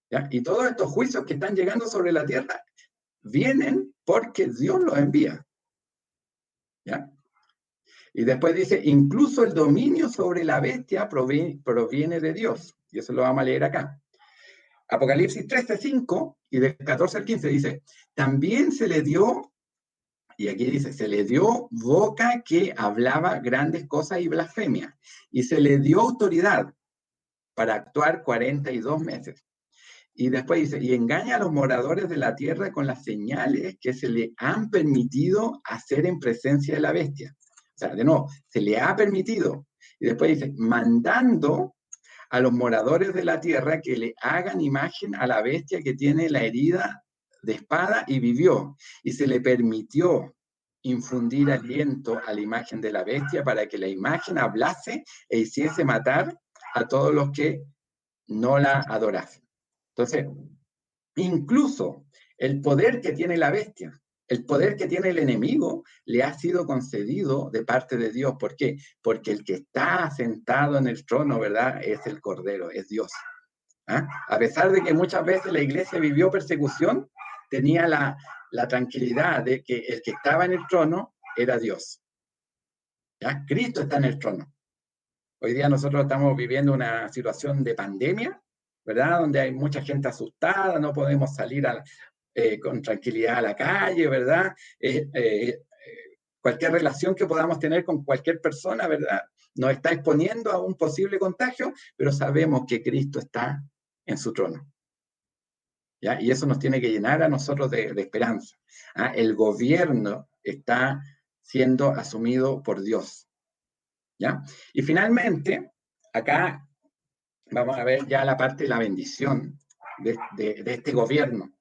¿Ya? Y todos estos juicios que están llegando sobre la tierra vienen porque Dios los envía. ¿Ya? Y después dice, incluso el dominio sobre la bestia proviene de Dios. Y eso lo vamos a leer acá. Apocalipsis 13:5 y del 14 al 15 dice, también se le dio, y aquí dice, se le dio boca que hablaba grandes cosas y blasfemias, y se le dio autoridad para actuar 42 meses. Y después dice, y engaña a los moradores de la tierra con las señales que se le han permitido hacer en presencia de la bestia. O sea, de nuevo, se le ha permitido. Y después dice, mandando a los moradores de la tierra que le hagan imagen a la bestia que tiene la herida de espada y vivió. Y se le permitió infundir aliento a la imagen de la bestia para que la imagen hablase e hiciese matar a todos los que no la adorasen. Entonces, incluso El poder que tiene la bestia, el poder que tiene el enemigo, le ha sido concedido de parte de Dios. ¿Por qué? Porque el que está sentado en el trono, ¿verdad?, es el Cordero, es Dios. ¿Ah? A pesar de que muchas veces la iglesia vivió persecución, tenía la tranquilidad de que el que estaba en el trono era Dios. ¿Ya? Cristo está en el trono. Hoy día nosotros estamos viviendo una situación de pandemia, ¿verdad? Donde hay mucha gente asustada, no podemos salir con tranquilidad a la calle, ¿verdad? Cualquier relación que podamos tener con cualquier persona, ¿verdad?, nos está exponiendo a un posible contagio, pero sabemos que Cristo está en su trono. ¿Ya? Y eso nos tiene que llenar a nosotros de esperanza. ¿Ah? El gobierno está siendo asumido por Dios. ¿Ya? Y finalmente, acá vamos a ver ya la parte de la bendición de este gobierno.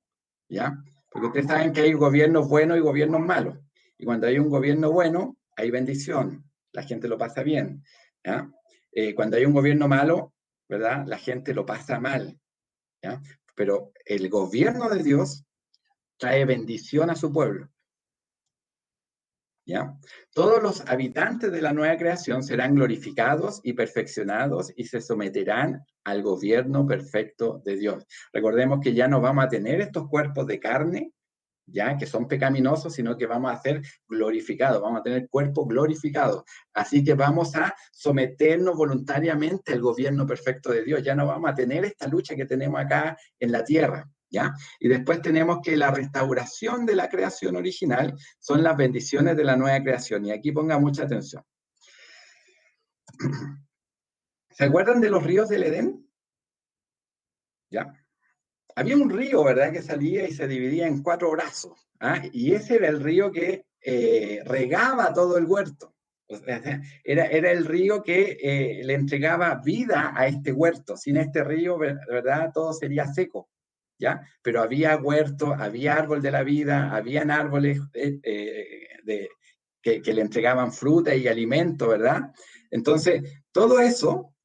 ¿Ya? Porque ustedes saben que hay gobiernos buenos y gobiernos malos. Y cuando hay un gobierno bueno, hay bendición. La gente lo pasa bien. ¿Ya? Cuando hay un gobierno malo, ¿verdad?, la gente lo pasa mal. ¿Ya? Pero el gobierno de Dios trae bendición a su pueblo. ¿Ya? Todos los habitantes de la nueva creación serán glorificados y perfeccionados y se someterán al gobierno perfecto de Dios. Recordemos que ya no vamos a tener estos cuerpos de carne, ya que son pecaminosos, sino que vamos a ser glorificados, vamos a tener cuerpos glorificados. Así que vamos a someternos voluntariamente al gobierno perfecto de Dios. Ya no vamos a tener esta lucha que tenemos acá en la tierra. ¿Ya? Y después tenemos que la restauración de la creación original son las bendiciones de la nueva creación. Y aquí ponga mucha atención. ¿Se acuerdan de los ríos del Edén? ¿Ya? Había un río, ¿verdad?, que salía y se dividía en 4 brazos. ¿Ah? Y ese era el río que regaba todo el huerto. O sea, era el río que le entregaba vida a este huerto. Sin este río, ¿verdad?, todo sería seco. ¿Ya? Pero había huerto, había árbol de la vida, habían árboles que le entregaban fruta y alimento, ¿verdad? Entonces, todo eso,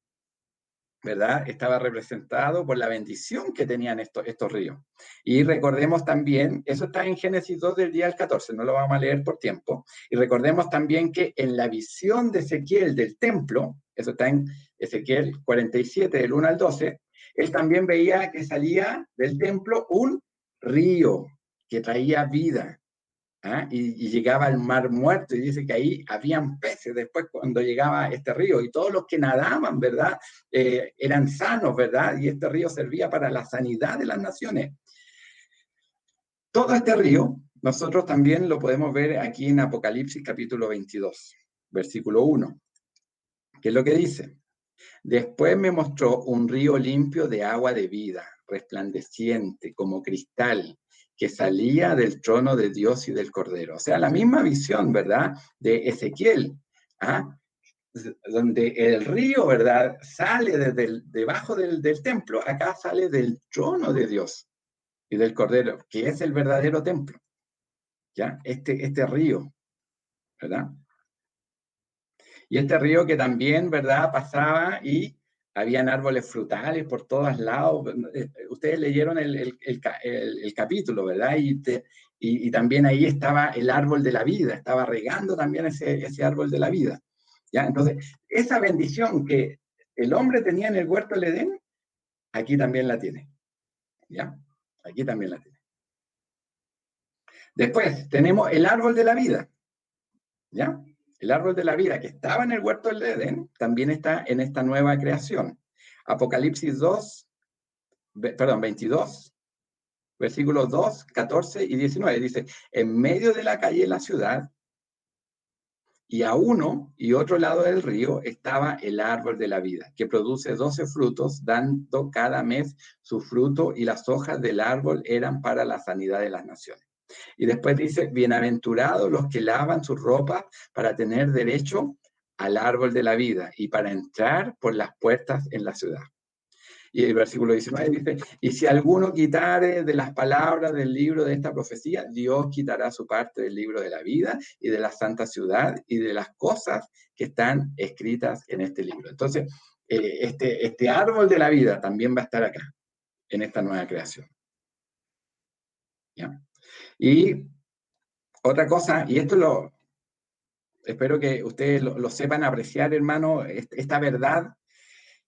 ¿verdad?, estaba representado por la bendición que tenían estos ríos. Y recordemos también, eso está en Génesis 2 del día al 14, no lo vamos a leer por tiempo, y recordemos también que en la visión de Ezequiel del templo, eso está en Ezequiel 47 del 1 al 12, él también veía que salía del templo un río que traía vida. ¿Ah? Y llegaba al mar muerto, y dice que ahí habían peces después cuando llegaba este río, y todos los que nadaban, ¿verdad?, eran sanos, ¿verdad? Y este río servía para la sanidad de las naciones. Todo este río, nosotros también lo podemos ver aquí en Apocalipsis capítulo 22, versículo 1, que es lo que dice: después me mostró un río limpio de agua de vida, resplandeciente como cristal, que salía del trono de Dios y del Cordero. O sea, la misma visión, ¿verdad?, de Ezequiel, ¿ah?, donde el río, ¿verdad?, sale debajo del templo, acá sale del trono de Dios y del Cordero, que es el verdadero templo, ¿ya? Este río, ¿verdad? Y este río que también, ¿verdad?, pasaba y habían árboles frutales por todos lados. Ustedes leyeron el capítulo, ¿verdad? Y también ahí estaba el árbol de la vida, estaba regando también ese árbol de la vida. ¿Ya? Entonces, esa bendición que el hombre tenía en el huerto del Edén, aquí también la tiene. ¿Ya? Aquí también la tiene. Después, tenemos el árbol de la vida. ¿Ya? El árbol de la vida que estaba en el huerto del Edén también está en esta nueva creación. Apocalipsis 22, versículos 2, 14 y 19. Dice: en medio de la calle de la ciudad y a uno y otro lado del río estaba el árbol de la vida, que produce 12 frutos, dando cada mes su fruto, y las hojas del árbol eran para la sanidad de las naciones. Y después dice: bienaventurados los que lavan sus ropas para tener derecho al árbol de la vida y para entrar por las puertas en la ciudad. Y el versículo 19 dice: y si alguno quitare de las palabras del libro de esta profecía, Dios quitará su parte del libro de la vida y de la santa ciudad y de las cosas que están escritas en este libro. Entonces, este árbol de la vida también va a estar acá, en esta nueva creación. ¿Ya? Y otra cosa, y esto espero que ustedes lo sepan apreciar, hermano, esta verdad,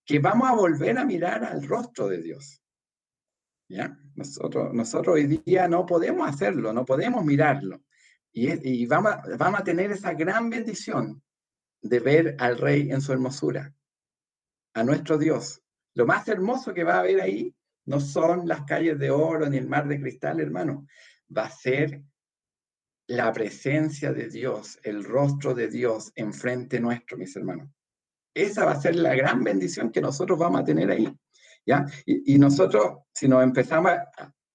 que vamos a volver a mirar al rostro de Dios. ¿Ya? Nosotros hoy día no podemos hacerlo, no podemos mirarlo. Y vamos a tener esa gran bendición de ver al Rey en su hermosura, a nuestro Dios. Lo más hermoso que va a haber ahí no son las calles de oro ni el mar de cristal, hermano. Va a ser la presencia de Dios, el rostro de Dios enfrente nuestro, mis hermanos. Esa va a ser la gran bendición que nosotros vamos a tener ahí. ¿Ya? Y nosotros, si nos empezamos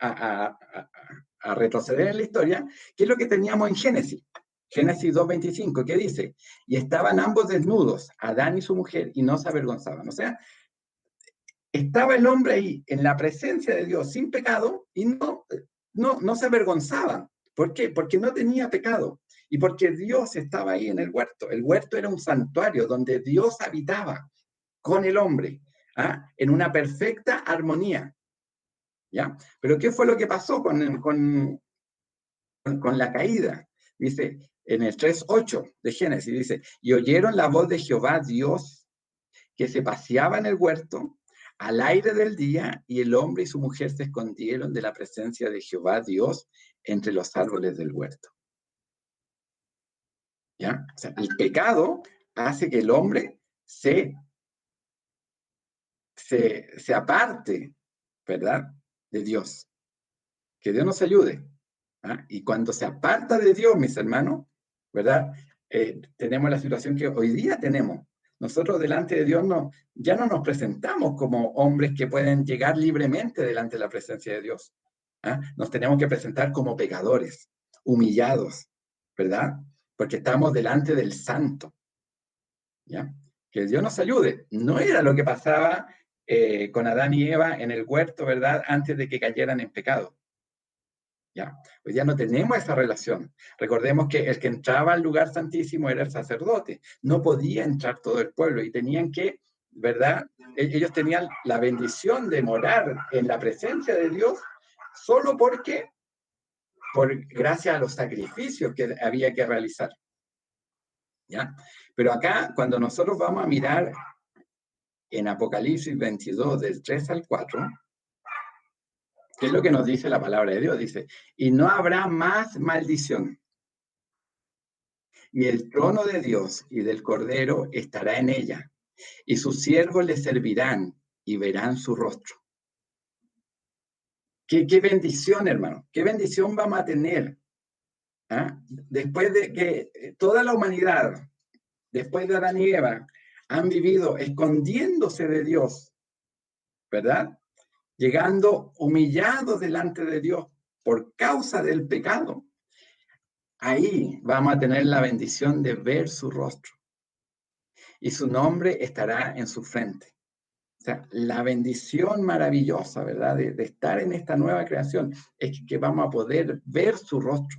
a retroceder en la historia, ¿qué es lo que teníamos en Génesis? Génesis 2:25, ¿qué dice? Y estaban ambos desnudos, Adán y su mujer, y no se avergonzaban. O sea, estaba el hombre ahí, en la presencia de Dios, sin pecado, y no se avergonzaban. ¿Por qué? Porque no tenía pecado. Y porque Dios estaba ahí en el huerto. El huerto era un santuario donde Dios habitaba con el hombre, ¿ah? En una perfecta armonía. ¿Ya? Pero ¿qué fue lo que pasó con la caída? Dice, en el 3:8 de Génesis, dice, y oyeron la voz de Jehová Dios que se paseaba en el huerto al aire del día, y el hombre y su mujer se escondieron de la presencia de Jehová Dios entre los árboles del huerto. ¿Ya? O sea, el pecado hace que el hombre se aparte, ¿verdad?, de Dios. Que Dios nos ayude. ¿Ah? Y cuando se aparta de Dios, mis hermanos, ¿verdad? Tenemos la situación que hoy día tenemos. Nosotros delante de Dios ya no nos presentamos como hombres que pueden llegar libremente delante de la presencia de Dios. ¿Ah? Nos tenemos que presentar como pecadores, humillados, ¿verdad? Porque estamos delante del Santo. ¿Ya? Que Dios nos ayude. No era lo que pasaba con Adán y Eva en el huerto, ¿verdad? Antes de que cayeran en pecado. ¿Ya? Hoy día no tenemos esa relación. Recordemos que el que entraba al lugar santísimo era el sacerdote. No podía entrar todo el pueblo y tenían que, ¿verdad? Ellos tenían la bendición de morar en la presencia de Dios solo gracias a los sacrificios que había que realizar. ¿Ya? Pero acá, cuando nosotros vamos a mirar en Apocalipsis 22, del 3 al 4, ¿qué es lo que nos dice la palabra de Dios? Dice, y no habrá más maldición. Y el trono de Dios y del Cordero estará en ella, y sus siervos le servirán y verán su rostro. ¿Qué bendición, hermano? ¿Qué bendición vamos a tener? ¿Ah? Después de que toda la humanidad, después de Adán y Eva, han vivido escondiéndose de Dios, ¿verdad? Llegando humillados delante de Dios por causa del pecado. Ahí vamos a tener la bendición de ver su rostro. Y su nombre estará en su frente. O sea, la bendición maravillosa, ¿verdad?, de estar en esta nueva creación es que vamos a poder ver su rostro.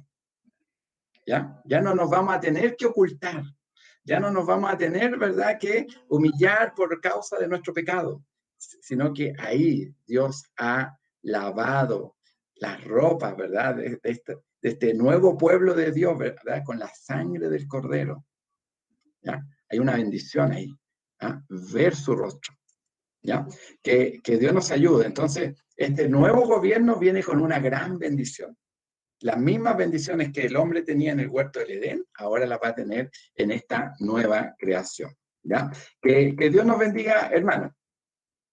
¿Ya? Ya no nos vamos a tener que ocultar. Ya no nos vamos a tener, ¿verdad?, que humillar por causa de nuestro pecado, sino que ahí Dios ha lavado las ropas, ¿verdad?, de este nuevo pueblo de Dios, ¿verdad?, con la sangre del Cordero. ¿Ya? Hay una bendición ahí, ¿ah? Ver su rostro. ¿Ya? Que Dios nos ayude. Entonces, este nuevo gobierno viene con una gran bendición. Las mismas bendiciones que el hombre tenía en el huerto del Edén, ahora las va a tener en esta nueva creación. ¿Ya? Que Dios nos bendiga, hermano.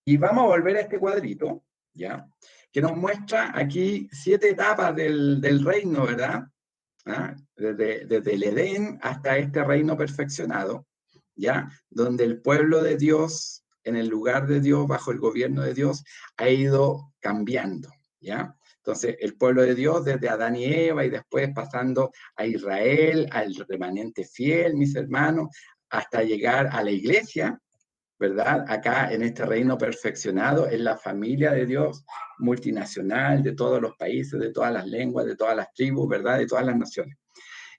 Y vamos a volver a este cuadrito, ¿ya?, que nos muestra aquí 7 etapas del reino, ¿verdad? ¿Ah? Desde el Edén hasta este reino perfeccionado, ¿ya? Donde el pueblo de Dios, en el lugar de Dios, bajo el gobierno de Dios, ha ido cambiando, ¿ya? Entonces, el pueblo de Dios, desde Adán y Eva, y después pasando a Israel, al remanente fiel, mis hermanos, hasta llegar a la iglesia, ¿verdad? Acá en este reino perfeccionado, en la familia de Dios, multinacional, de todos los países, de todas las lenguas, de todas las tribus, ¿verdad?, de todas las naciones.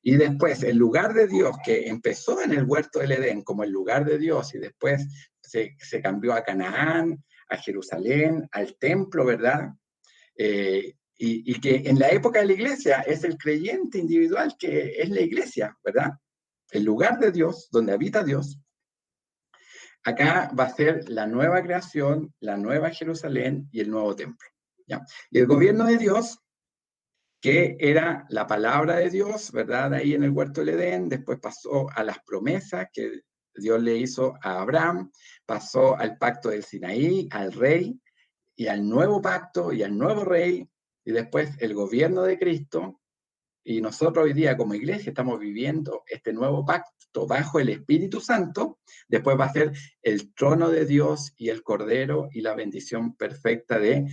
Y después, el lugar de Dios, que empezó en el huerto del Edén como el lugar de Dios, y después se cambió a Canaán, a Jerusalén, al templo, ¿verdad? y que en la época de la iglesia es el creyente individual que es la iglesia, ¿verdad? El lugar de Dios, donde habita Dios. Acá va a ser la nueva creación, la nueva Jerusalén y el nuevo templo, ¿ya? Y el gobierno de Dios, que era la palabra de Dios, ¿verdad? Ahí en el huerto del Edén, después pasó a las promesas que Dios le hizo a Abraham, pasó al pacto del Sinaí, al rey, y al nuevo pacto, y al nuevo rey, y después el gobierno de Cristo, y nosotros hoy día como iglesia estamos viviendo este nuevo pacto bajo el Espíritu Santo. Después va a ser el trono de Dios y el Cordero y la bendición perfecta de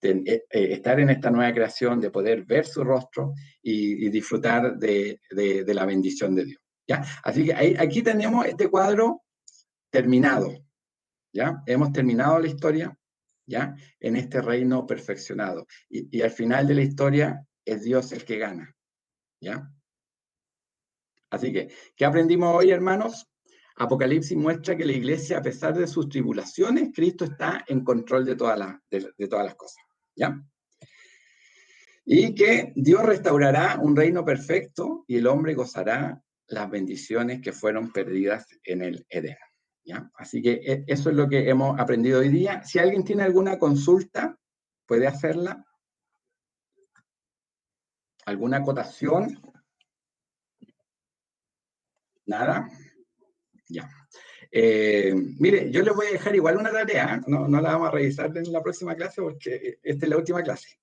estar en esta nueva creación, de poder ver su rostro y disfrutar de la bendición de Dios, ¿ya? Así que aquí tenemos este cuadro terminado, ¿ya? Hemos terminado la historia, ¿ya? En este reino perfeccionado. Y al final de la historia es Dios el que gana, ¿ya? Así que, ¿qué aprendimos hoy, hermanos? Apocalipsis muestra que la iglesia, a pesar de sus tribulaciones, Cristo está en control de todas las cosas, ¿ya? Y que Dios restaurará un reino perfecto y el hombre gozará las bendiciones que fueron perdidas en el Edén, ¿ya? Así que eso es lo que hemos aprendido hoy día. Si alguien tiene alguna consulta, puede hacerla. ¿Alguna acotación? ¿Nada? Ya. Mire, yo les voy a dejar igual una tarea, no la vamos a revisar en la próxima clase porque esta es la última clase,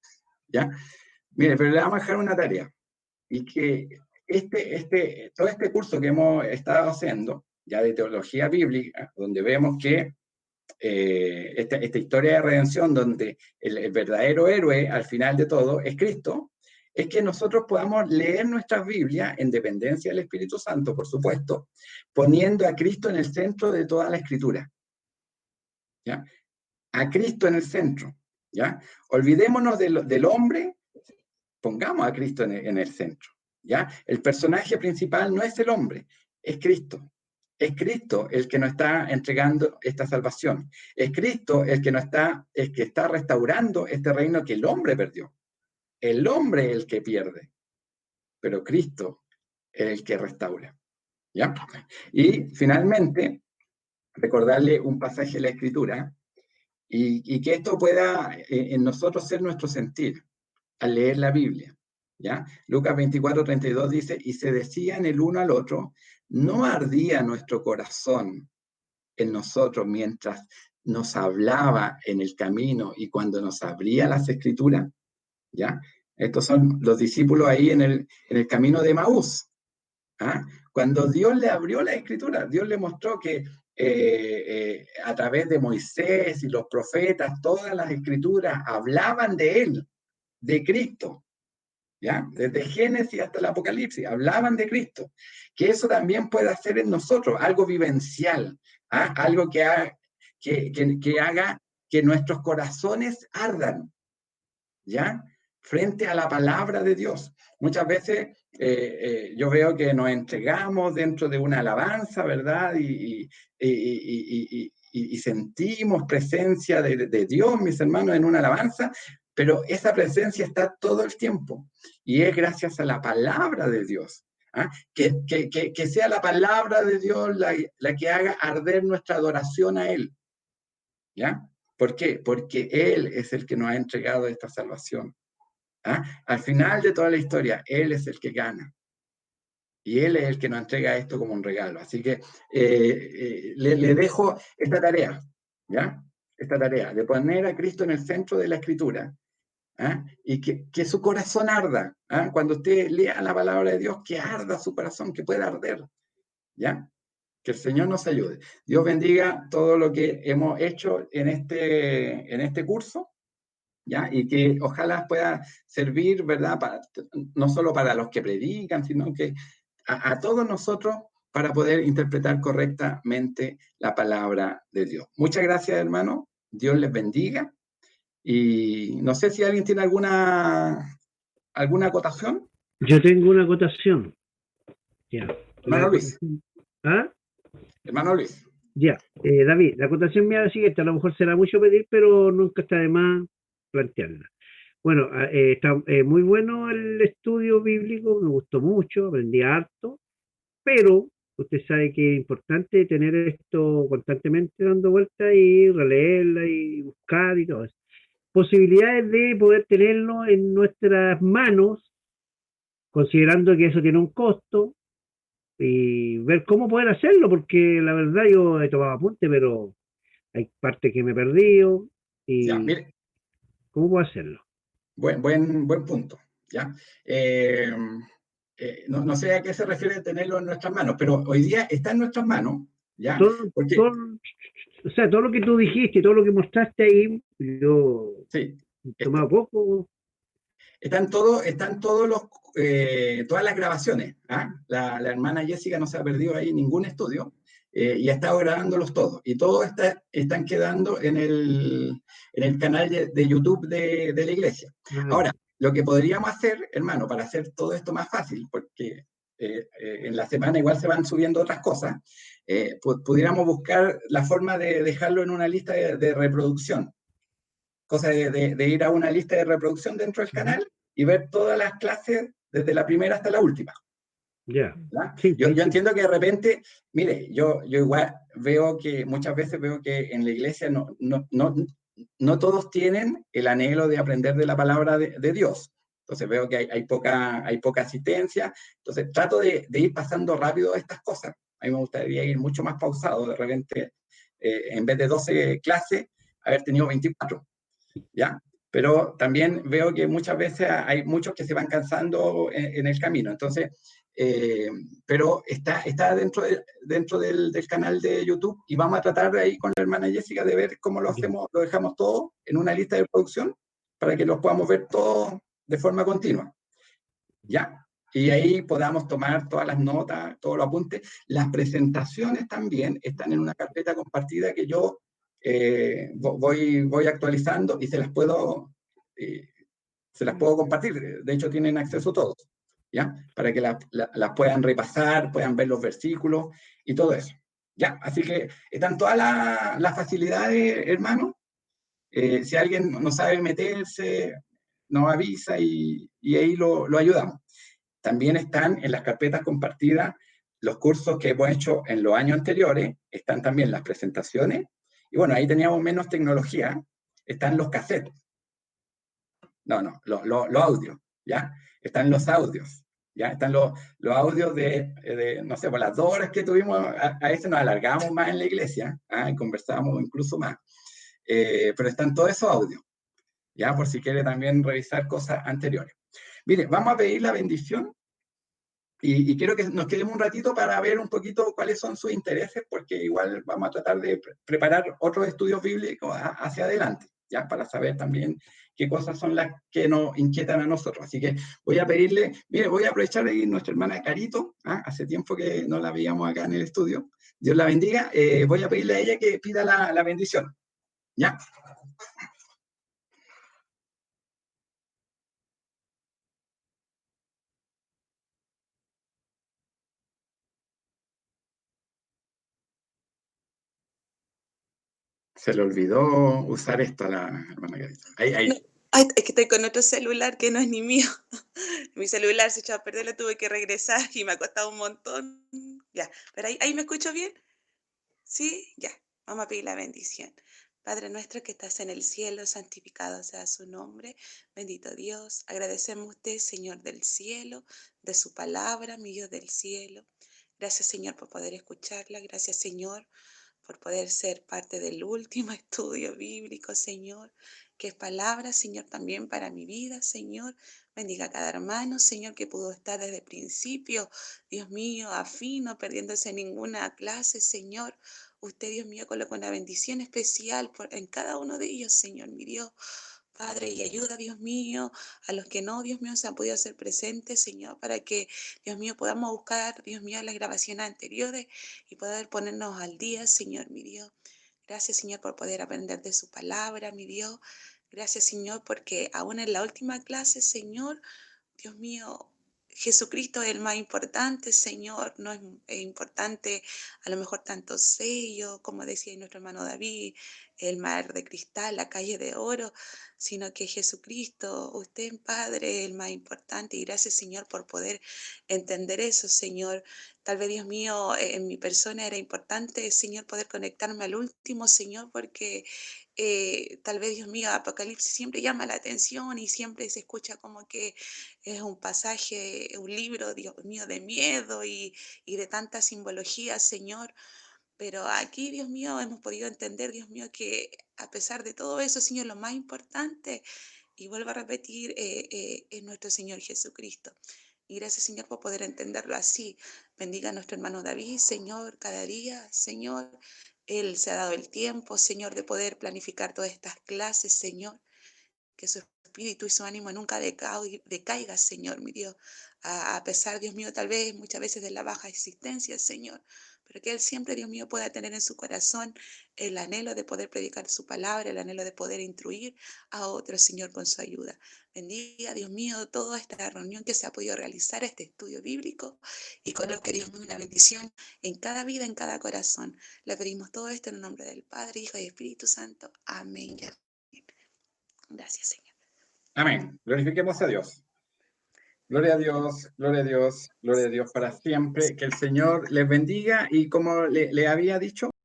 ¿ya? Mire, pero le vamos a dejar una tarea, y que todo este curso que hemos estado haciendo, ya de teología bíblica, donde vemos que esta historia de redención, donde el verdadero héroe al final de todo es Cristo, es que nosotros podamos leer nuestras Biblias en dependencia del Espíritu Santo, por supuesto, poniendo a Cristo en el centro de toda la Escritura, ¿ya? A Cristo en el centro, ¿ya? Olvidémonos del hombre, pongamos a Cristo en el centro, ¿ya? El personaje principal no es el hombre, es Cristo. Es Cristo el que nos está entregando esta salvación. Es Cristo el que está restaurando este reino que el hombre perdió. El hombre es el que pierde, pero Cristo es el que restaura, ¿ya? Y finalmente, recordarle un pasaje de la Escritura y que esto pueda en nosotros ser nuestro sentir al leer la Biblia, ¿ya? Lucas 24:32 dice, y se decían el uno al otro, ¿no ardía nuestro corazón en nosotros mientras nos hablaba en el camino y cuando nos abría las Escrituras? ¿Ya? Estos son los discípulos ahí en el camino de Maús. ¿Ah? Cuando Dios le abrió la Escritura, Dios le mostró que a través de Moisés y los profetas, todas las Escrituras hablaban de Él, de Cristo, ¿ya? Desde Génesis hasta el Apocalipsis, hablaban de Cristo. Que eso también puede hacer en nosotros, algo vivencial, ¿ah? Algo que haga que nuestros corazones ardan, ¿ya? Frente a la palabra de Dios. Muchas veces yo veo que nos entregamos dentro de una alabanza, ¿verdad? Y sentimos presencia de Dios, mis hermanos, en una alabanza, pero esa presencia está todo el tiempo y es gracias a la palabra de Dios. ¿Ah? Que sea la palabra de Dios la que haga arder nuestra adoración a Él, ¿ya? ¿Por qué? Porque Él es el que nos ha entregado esta salvación. ¿Ah? Al final de toda la historia, Él es el que gana. Y Él es el que nos entrega esto como un regalo. Así que le dejo esta tarea, ¿ya? Esta tarea de poner a Cristo en el centro de la Escritura. ¿Ah? Y que su corazón arda. ¿Ah? Cuando usted lea la palabra de Dios, que arda su corazón, que pueda arder. ¿Ya? Que el Señor nos ayude. Dios bendiga todo lo que hemos hecho en este curso, ¿ya? Y que ojalá pueda servir, ¿verdad? No solo para los que predican, sino que a todos nosotros para poder interpretar correctamente la palabra de Dios. Muchas gracias, hermano. Dios les bendiga. Y no sé si alguien tiene alguna acotación. Yo tengo una acotación. Ya. Hermano Luis. ¿Ah? Hermano Luis. Ya. David, la acotación mía es la siguiente. A lo mejor será mucho pedir, pero nunca está de más plantearla. Bueno, está muy bueno el estudio bíblico, me gustó mucho, aprendí harto, pero usted sabe que es importante tener esto constantemente dando vueltas y releerla y buscar y todo eso. Posibilidades de poder tenerlo en nuestras manos, considerando que eso tiene un costo, y ver cómo poder hacerlo, porque la verdad yo he tomado apunte, pero hay partes que me he perdido, Ya, y mire, cómo puedo hacerlo. buen punto, ¿ya? Eh, no sé a qué se refiere tenerlo en nuestras manos, pero hoy día está en nuestras manos, ¿ya? Todo, Porque, todo, o sea, todo lo que tú dijiste, todo lo que mostraste ahí, yo sí, he está- tomado poco. están todos todas las grabaciones, ¿ah? La hermana Jessica no se ha perdido ahí ningún estudio, y ha estado grabándolos todos, y todos están quedando en el canal de YouTube de la iglesia. Ah, Ahora, lo que podríamos hacer, hermano, para hacer todo esto más fácil, porque en la semana igual se van subiendo otras cosas, pudiéramos buscar la forma de dejarlo en una lista de reproducción, cosa de ir a una lista de reproducción dentro del ujú, canal y ver todas las clases desde la primera hasta la última. ya, ¿Ya? sí, Yo, sí, yo sí, entiendo que de repente, mire, yo igual veo que muchas veces veo que en la iglesia no todos tienen el anhelo de aprender de la palabra de Dios. Entonces veo que hay poca asistencia. Entonces trato de ir pasando rápido estas cosas. A mí me gustaría ir mucho más pausado. De repente, en vez de 12 clases, haber tenido 24. ¿Ya? Pero también veo que muchas veces hay muchos que se van cansando en el camino. Entonces, pero está dentro del canal de YouTube y vamos a tratar de ahí con la hermana Jessica de ver cómo lo ya, hacemos, lo dejamos todo en una lista de producción para que los podamos ver todos de forma continua. ¿Ya? Y ahí podamos tomar todas las notas, todos los apuntes. Las presentaciones también están en una carpeta compartida que yo voy actualizando y eh, se las puedo compartir. De hecho, tienen acceso todos, ¿ya? Para que las puedan repasar, puedan ver los versículos y todo eso. ¿Ya? Así que están todas las facilidades, hermano. Si alguien no sabe meterse, nos avisa y ahí lo ayudamos. También están en las carpetas compartidas los cursos que hemos hecho en los años anteriores, están también las presentaciones, y bueno, ahí teníamos menos tecnología, están los cassettes, no, los audios, ¿ya? Están los audios, ¿ya? Están los audios no sé, por las 2 horas que tuvimos, a veces nos alargábamos más en la iglesia, ¿ah? Y conversábamos incluso más, pero están todos esos audios, ¿ya? Por si quiere también revisar cosas anteriores. Mire, vamos a pedir la bendición. Y quiero que nos quedemos un ratito para ver un poquito cuáles son sus intereses, porque igual vamos a tratar de preparar otros estudios bíblicos hacia adelante, ya para saber también qué cosas son las que nos inquietan a nosotros. Así que voy a pedirle, mire, voy a aprovechar ahí nuestra hermana Carito, hace tiempo que no la veíamos acá en el estudio, Dios la bendiga, voy a pedirle a ella que pida la bendición, ¿ya? Se le olvidó usar esto a la hermana Carito. No, ay, es que estoy con otro celular que no es ni mío. Mi celular se echó a perder, lo tuve que regresar y me ha costado un montón. Ya, pero ahí me escucho bien. Sí, ya. Vamos a pedir la bendición. Padre nuestro que estás en el cielo, santificado sea su nombre. Bendito Dios. Agradecemos a usted, Señor del cielo, de su palabra, mi Dios del cielo. Gracias, Señor, por poder escucharla. Gracias, Señor, por poder ser parte del último estudio bíblico, Señor, que es palabra, Señor, también para mi vida, Señor. Bendiga a cada hermano, Señor, que pudo estar desde el principio, Dios mío, a fin, no perdiéndose ninguna clase, Señor. Usted, Dios mío, coloca una bendición especial en cada uno de ellos, Señor, mi Dios. Padre, y ayuda, Dios mío, a los que no, Dios mío, se han podido hacer presentes, Señor, para que, Dios mío, podamos buscar, Dios mío, las grabaciones anteriores y poder ponernos al día, Señor, mi Dios. Gracias, Señor, por poder aprender de su palabra, mi Dios. Gracias, Señor, porque aún en la última clase, Señor, Dios mío, Jesucristo es el más importante, Señor. No es importante a lo mejor tanto sello, como decía nuestro hermano David, el mar de cristal, la calle de oro, sino que Jesucristo, usted, Padre, es el más importante. Y gracias, Señor, por poder entender eso, Señor. Tal vez, Dios mío, en mi persona era importante, Señor, poder conectarme al último, Señor, porque tal vez, Dios mío, Apocalipsis siempre llama la atención y siempre se escucha como que es un pasaje, un libro, Dios mío, de miedo y de tanta simbología, Señor. Pero aquí, Dios mío, hemos podido entender, Dios mío, que a pesar de todo eso, Señor, lo más importante, y vuelvo a repetir, es nuestro Señor Jesucristo. Y gracias, Señor, por poder entenderlo así. Bendiga a nuestro hermano David, Señor, cada día, Señor. Él se ha dado el tiempo, Señor, de poder planificar todas estas clases, Señor. Que su espíritu y su ánimo nunca decaiga, Señor, mi Dios. A pesar, Dios mío, tal vez muchas veces de la baja existencia, Señor. Pero que Él siempre, Dios mío, pueda tener en su corazón el anhelo de poder predicar su palabra, el anhelo de poder instruir a otros, Señor, con su ayuda. Bendiga, Dios mío, toda esta reunión que se ha podido realizar, este estudio bíblico, y coloque, Dios mío, una bendición en cada vida, en cada corazón. Le pedimos todo esto en el nombre del Padre, Hijo y Espíritu Santo. Amén. Gracias, Señor. Amén. Glorifiquemos a Dios. Gloria a Dios, gloria a Dios, gloria a Dios para siempre. Que el Señor les bendiga y como le había dicho,